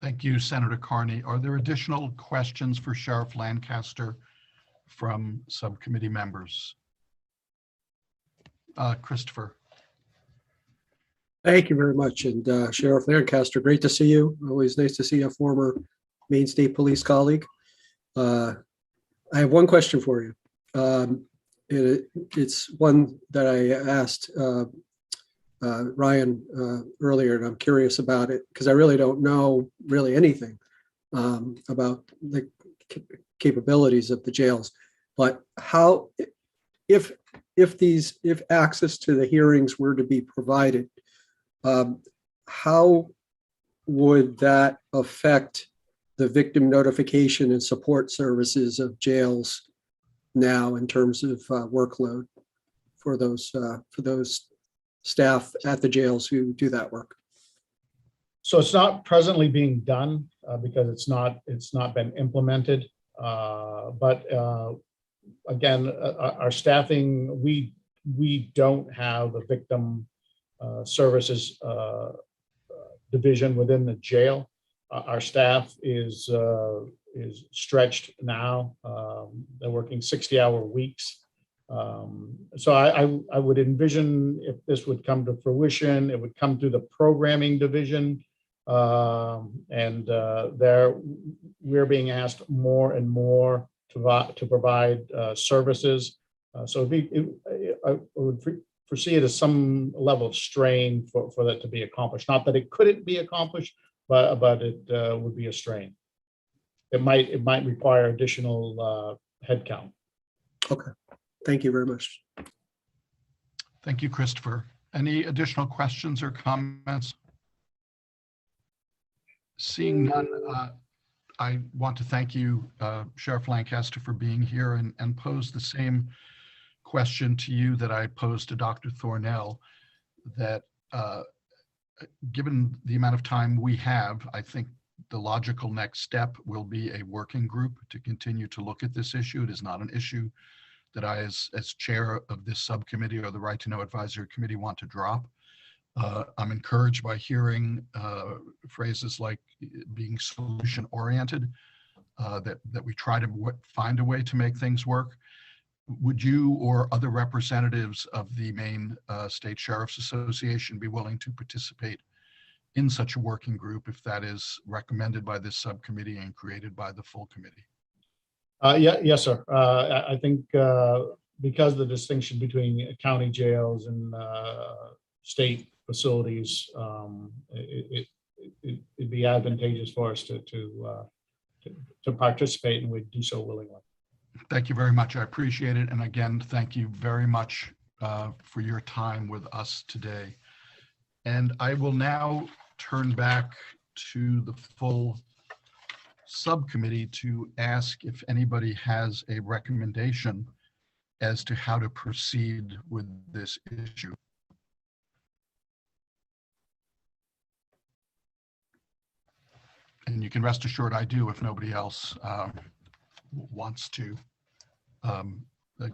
Thank you, Senator Carney. Are there additional questions for Sheriff Lancaster from subcommittee members? Christopher. Thank you very much. And Sheriff Lancaster, great to see you. Always nice to see a former Maine State Police colleague. I have one question for you. It's one that I asked Ryan earlier, and I'm curious about it because I really don't know really anything about the capabilities of the jails. But how, if access to the hearings were to be provided, how would that affect the victim notification and support services of jails now in terms of workload for those staff at the jails who do that work? So it's not presently being done because it's not been implemented. But again, our staffing, we don't have a victim services division within the jail. Our staff is stretched now. They're working 60-hour weeks. So I would envision if this would come to fruition, it would come through the programming division. And there we're being asked more and more to provide services. So I would foresee it as some level of strain for that to be accomplished. Not that it couldn't be accomplished, but it would be a strain. It might require additional headcount. Okay, thank you very much. Thank you, Christopher. Any additional questions or comments? Seeing none, I want to thank you, Sheriff Lancaster, for being here and pose the same question to you that I posed to Dr. Thornell, that given the amount of time we have, I think the logical next step will be a working group to continue to look at this issue. It is not an issue that I, as chair of this subcommittee or the Right to Know Advisory Committee, want to drop. I'm encouraged by hearing phrases like being solution oriented, that we try to find a way to make things work. Would you or other representatives of the Maine State Sheriff's Association be willing to participate in such a working group if that is recommended by this subcommittee and created by the full committee? Yes, sir. I think because the distinction between county jails and state facilities, it'd be advantageous for us to participate, and we'd do so willingly. Thank you very much. I appreciate it. And again, thank you very much for your time with us today. And I will now turn back to the full subcommittee to ask if anybody has a recommendation as to how to proceed with this issue. And you can rest assured I do if nobody else wants to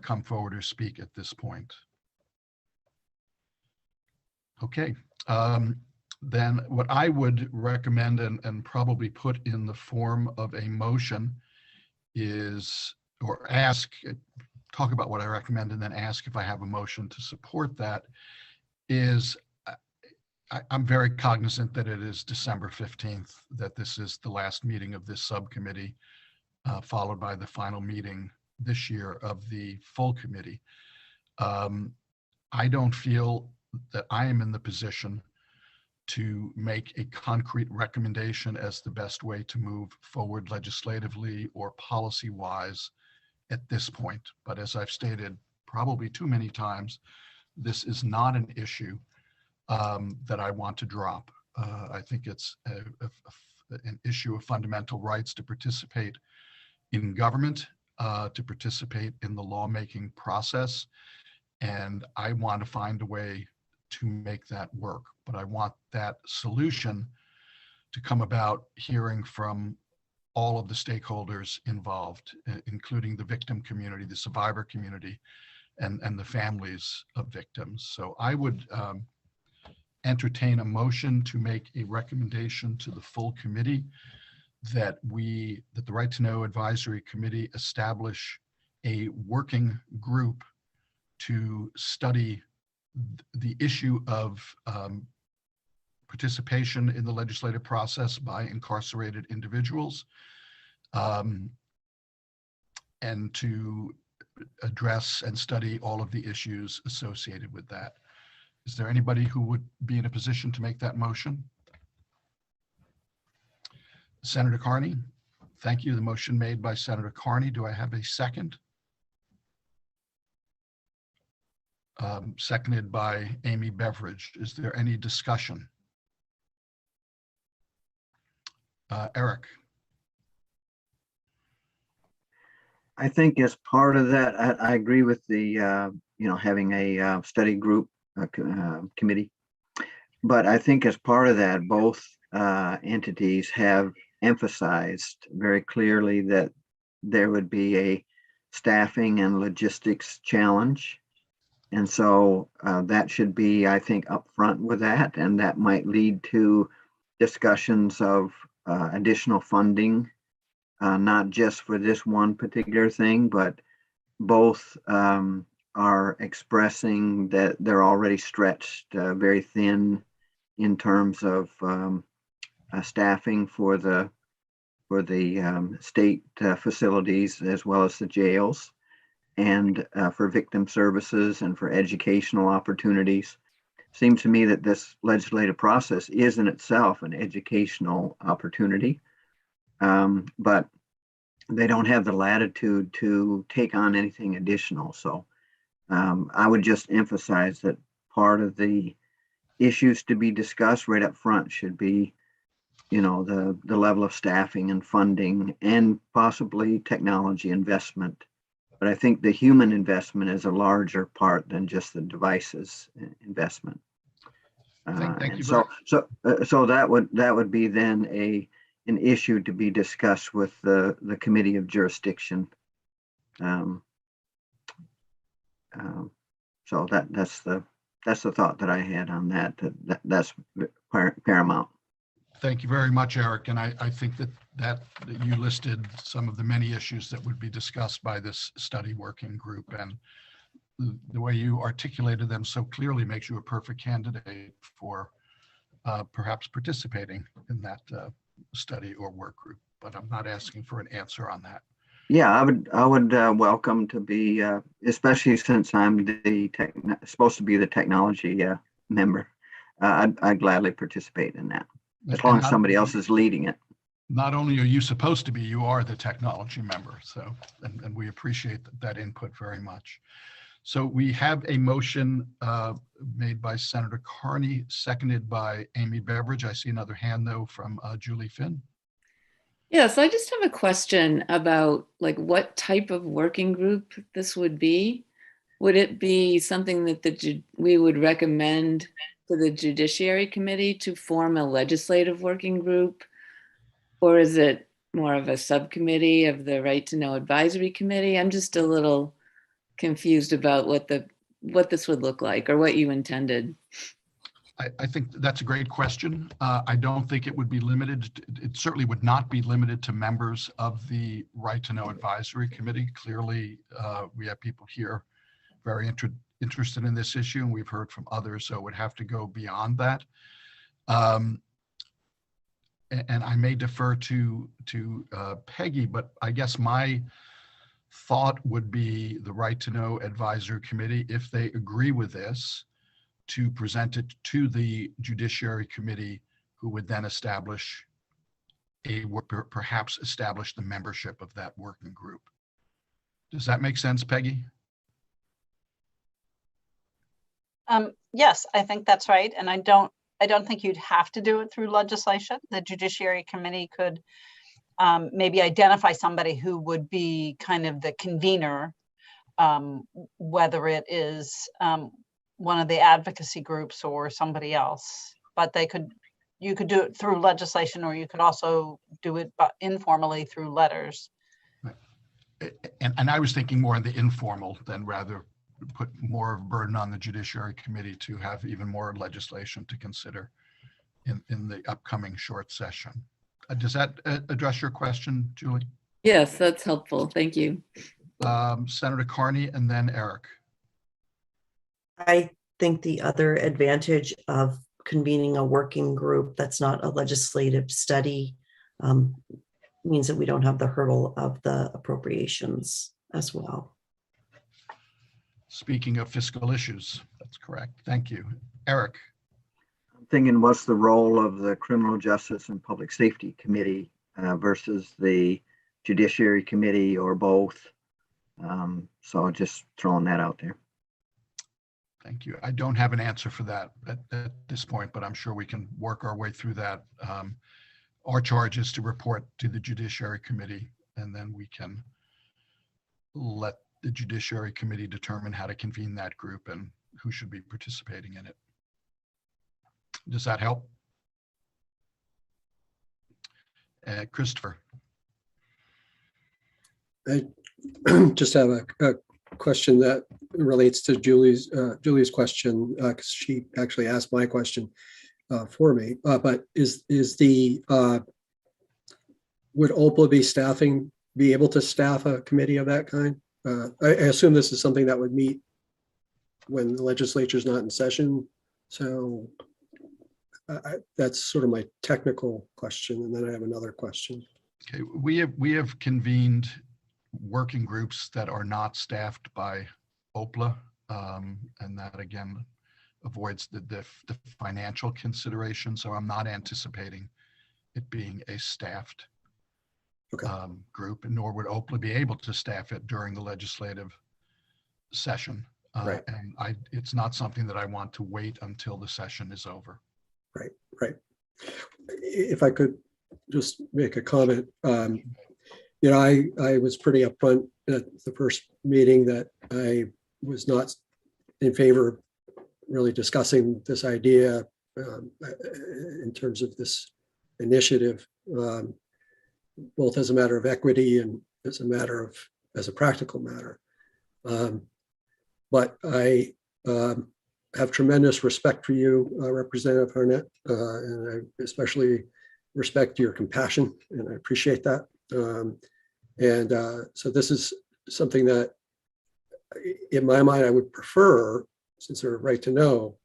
come forward or speak at this point. Okay, then what I would recommend and probably put in the form of a motion is, or ask, talk about what I recommend and then ask if I have a motion to support that, is I'm very cognizant that it is December 15th, that this is the last meeting of this subcommittee, followed by the final meeting this year of the full committee. I don't feel that I am in the position to make a concrete recommendation as the best way to move forward legislatively or policy-wise at this point. But as I've stated probably too many times, this is not an issue that I want to drop. I think it's an issue of fundamental rights to participate in government, to participate in the lawmaking process. And I want to find a way to make that work. But I want that solution to come about hearing from all of the stakeholders involved, including the victim community, the survivor community, and the families of victims. So I would entertain a motion to make a recommendation to the full committee that the Right to Know Advisory Committee establish a working group to study the issue of participation in the legislative process by incarcerated individuals, and to address and study all of the issues associated with that. Is there anybody who would be in a position to make that motion? Senator Carney, thank you. The motion made by Senator Carney. Do I have a second? Seconded by Amy Beveridge. Is there any discussion? Eric. I think as part of that, I agree with the, having a study group committee. But I think as part of that, both entities have emphasized very clearly that there would be a staffing and logistics challenge. And so that should be, I think, upfront with that, and that might lead to discussions of additional funding, not just for this one particular thing, but both are expressing that they're already stretched very thin in terms of staffing for the state facilities as well as the jails, and for victim services and for educational opportunities. Seems to me that this legislative process is in itself an educational opportunity, but they don't have the latitude to take on anything additional. So I would just emphasize that part of the issues to be discussed right up front should be, the level of staffing and funding and possibly technology investment. But I think the human investment is a larger part than just the devices investment. Thank you. So that would be then an issue to be discussed with the Committee of Jurisdiction. So that's the thought that I had on that. That's paramount. Thank you very much, Eric. And I think that you listed some of the many issues that would be discussed by this study working group, and the way you articulated them so clearly makes you a perfect candidate for perhaps participating in that study or work group. But I'm not asking for an answer on that. Yeah, I would welcome to be, especially since I'm supposed to be the technology member. I'd gladly participate in that, as long as somebody else is leading it. Not only are you supposed to be, you are the technology member. So, and we appreciate that input very much. So we have a motion made by Senator Carney, seconded by Amy Beveridge. I see another hand though from Julie Finn. Yes, I just have a question about what type of working group this would be. Would it be something that we would recommend to the Judiciary Committee to form a legislative working group? Or is it more of a subcommittee of the Right to Know Advisory Committee? I'm just a little confused about what this would look like or what you intended. I think that's a great question. I don't think it would be limited. It certainly would not be limited to members of the Right to Know Advisory Committee. Clearly, we have people here very interested in this issue, and we've heard from others, so it would have to go beyond that. And I may defer to Peggy, but I guess my thought would be the Right to Know Advisory Committee, if they agree with this, to present it to the Judiciary Committee, who would then perhaps establish the membership of that working group. Does that make sense, Peggy? Yes, I think that's right. And I don't think you'd have to do it through legislation. The Judiciary Committee could maybe identify somebody who would be kind of the convener, whether it is one of the advocacy groups or somebody else. But you could do it through legislation, or you could also do it informally through letters. And I was thinking more on the informal than rather put more of a burden on the Judiciary Committee to have even more legislation to consider in the upcoming short session. Does that address your question, Julie? Yes, that's helpful. Thank you. Senator Carney and then Eric. I think the other advantage of convening a working group that's not a legislative study means that we don't have the hurdle of the appropriations as well. Speaking of fiscal issues, that's correct. Thank you. Eric. I'm thinking, what's the role of the Criminal Justice and Public Safety Committee versus the Judiciary Committee, or both? So just throwing that out there. Thank you. I don't have an answer for that at this point, but I'm sure we can work our way through that. Our charge is to report to the Judiciary Committee, and then we can let the Judiciary Committee determine how to convene that group and who should be participating in it. Does that help? Christopher. I just have a question that relates to Julie's question, because she actually asked my question for me. But would OPLA be able to staff a committee of that kind? I assume this is something that would meet when the legislature is not in session. So that's sort of my technical question. And then I have another question. Okay, we have convened working groups that are not staffed by OPLA, and that again avoids the financial consideration. So I'm not anticipating it being a staffed group, nor would OPLA be able to staff it during the legislative session. Right. And it's not something that I want to wait until the session is over. Right. If I could just make a comment, I was pretty upfront at the first meeting that I was not in favor of really discussing this idea in terms of this initiative, both as a matter of equity and as a practical matter. But I have tremendous respect for you, Representative Harnett, and I especially respect your compassion, and I appreciate that. So this is something that, in my mind, I would prefer, since we're right to know,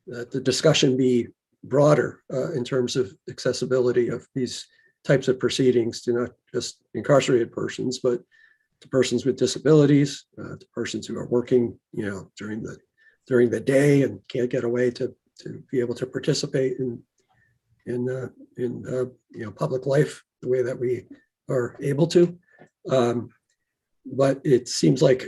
that the discussion be broader in terms of accessibility of these types of proceedings to not just incarcerated persons, but to persons with disabilities, to persons who are working, during the day and can't get away to be able to participate in public life the way that we are able to. But it seems like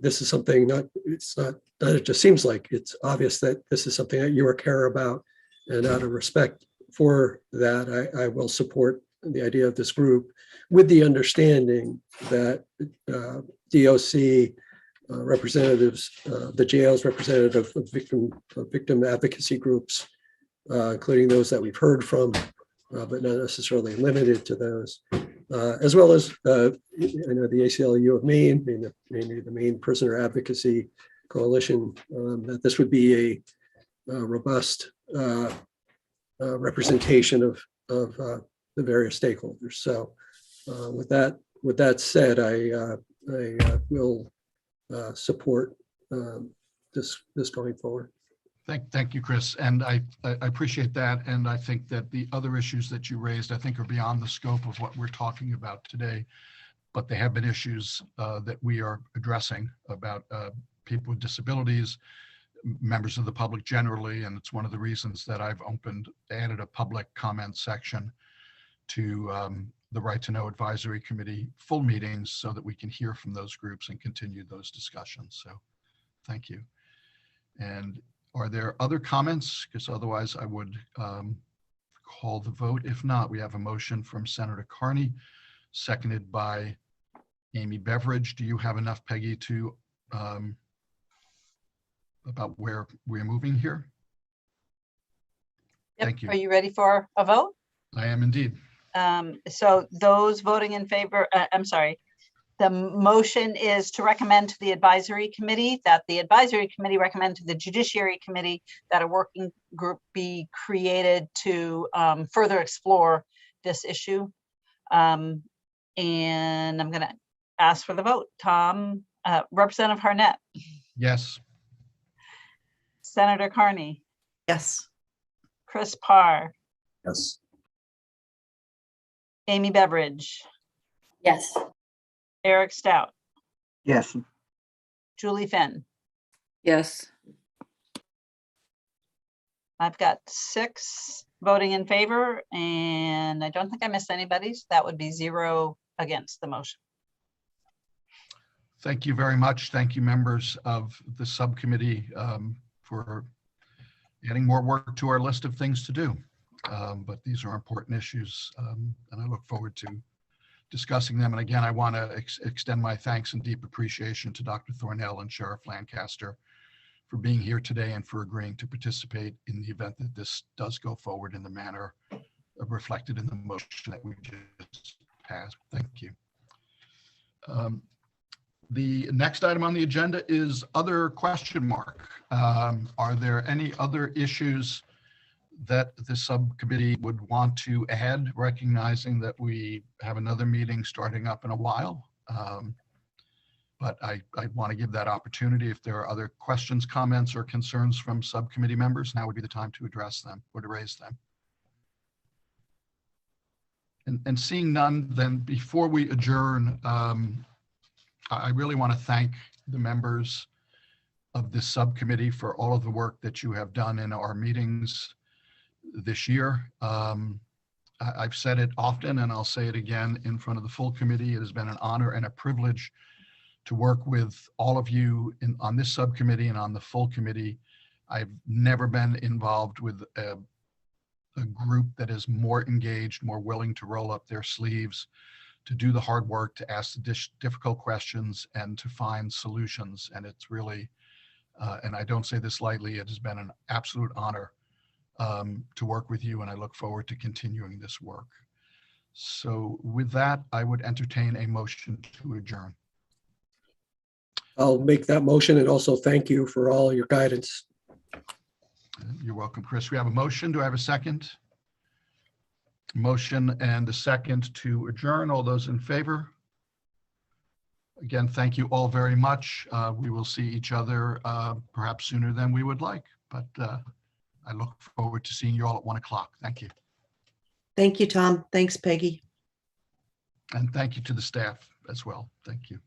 this is something it just seems like it's obvious that this is something that you care about, and out of respect for that, I will support the idea of this group, with the understanding that DOC representatives, the jails representative of victim advocacy groups, including those that we've heard from, but not necessarily limited to those, as well as I know the ACLU of Maine, maybe the Maine Prisoner Advocacy Coalition, that this would be a robust representation of the various stakeholders. So with that said, I will support this going forward. Thank you, Chris. And I appreciate that. And I think that the other issues that you raised, I think, are beyond the scope of what we're talking about today. But they have been issues that we are addressing about people with disabilities, members of the public generally. And it's one of the reasons that I've added a public comment section to the Right to Know Advisory Committee full meetings, so that we can hear from those groups and continue those discussions. So thank you. And are there other comments? Because otherwise I would call the vote. If not, we have a motion from Senator Carney, seconded by Amy Beveridge. Do you have enough, Peggy, to about where we're moving here? Yep. Thank you. Are you ready for a vote? I am indeed. So those voting in favor, I'm sorry, the motion is to recommend to the advisory committee, that the advisory committee recommend to the Judiciary Committee that a working group be created to further explore this issue. And I'm going to ask for the vote. Tom, Representative Harnett. Yes. Senator Carney. Yes. Chris Parr. Yes. Amy Beveridge. Yes. Eric Stout. Yes. Julie Finn. Yes. I've got 6 voting in favor, and I don't think I missed anybody. So that would be 0 against the motion. Thank you very much. Thank you, members of the subcommittee, for adding more work to our list of things to do. But these are important issues, and I look forward to discussing them. And again, I want to extend my thanks and deep appreciation to Dr. Thornell and Sheriff Lancaster for being here today and for agreeing to participate in the event that this does go forward in the manner reflected in the motion that we just passed. Thank you. The next item on the agenda is other question mark. Are there any other issues that the subcommittee would want to add, recognizing that we have another meeting starting up in a while? But I want to give that opportunity. If there are other questions, comments, or concerns from subcommittee members, now would be the time to address them or to raise them. And seeing none, then before we adjourn, I really want to thank the members of this subcommittee for all of the work that you have done in our meetings this year. I've said it often and I'll say it again in front of the full committee. It has been an honor and a privilege to work with all of you on this subcommittee and on the full committee. I've never been involved with a group that is more engaged, more willing to roll up their sleeves, to do the hard work, to ask the difficult questions and to find solutions. And it's really, and I don't say this lightly, it has been an absolute honor to work with you, and I look forward to continuing this work. So with that, I would entertain a motion to adjourn. I'll make that motion and also thank you for all your guidance. You're welcome, Chris. We have a motion. Do I have a second? Motion and a second to adjourn. All those in favor? Again, thank you all very much. We will see each other perhaps sooner than we would like, but I look forward to seeing you all at 1 o'clock. Thank you. Thank you, Tom. Thanks, Peggy. And thank you to the staff as well. Thank you.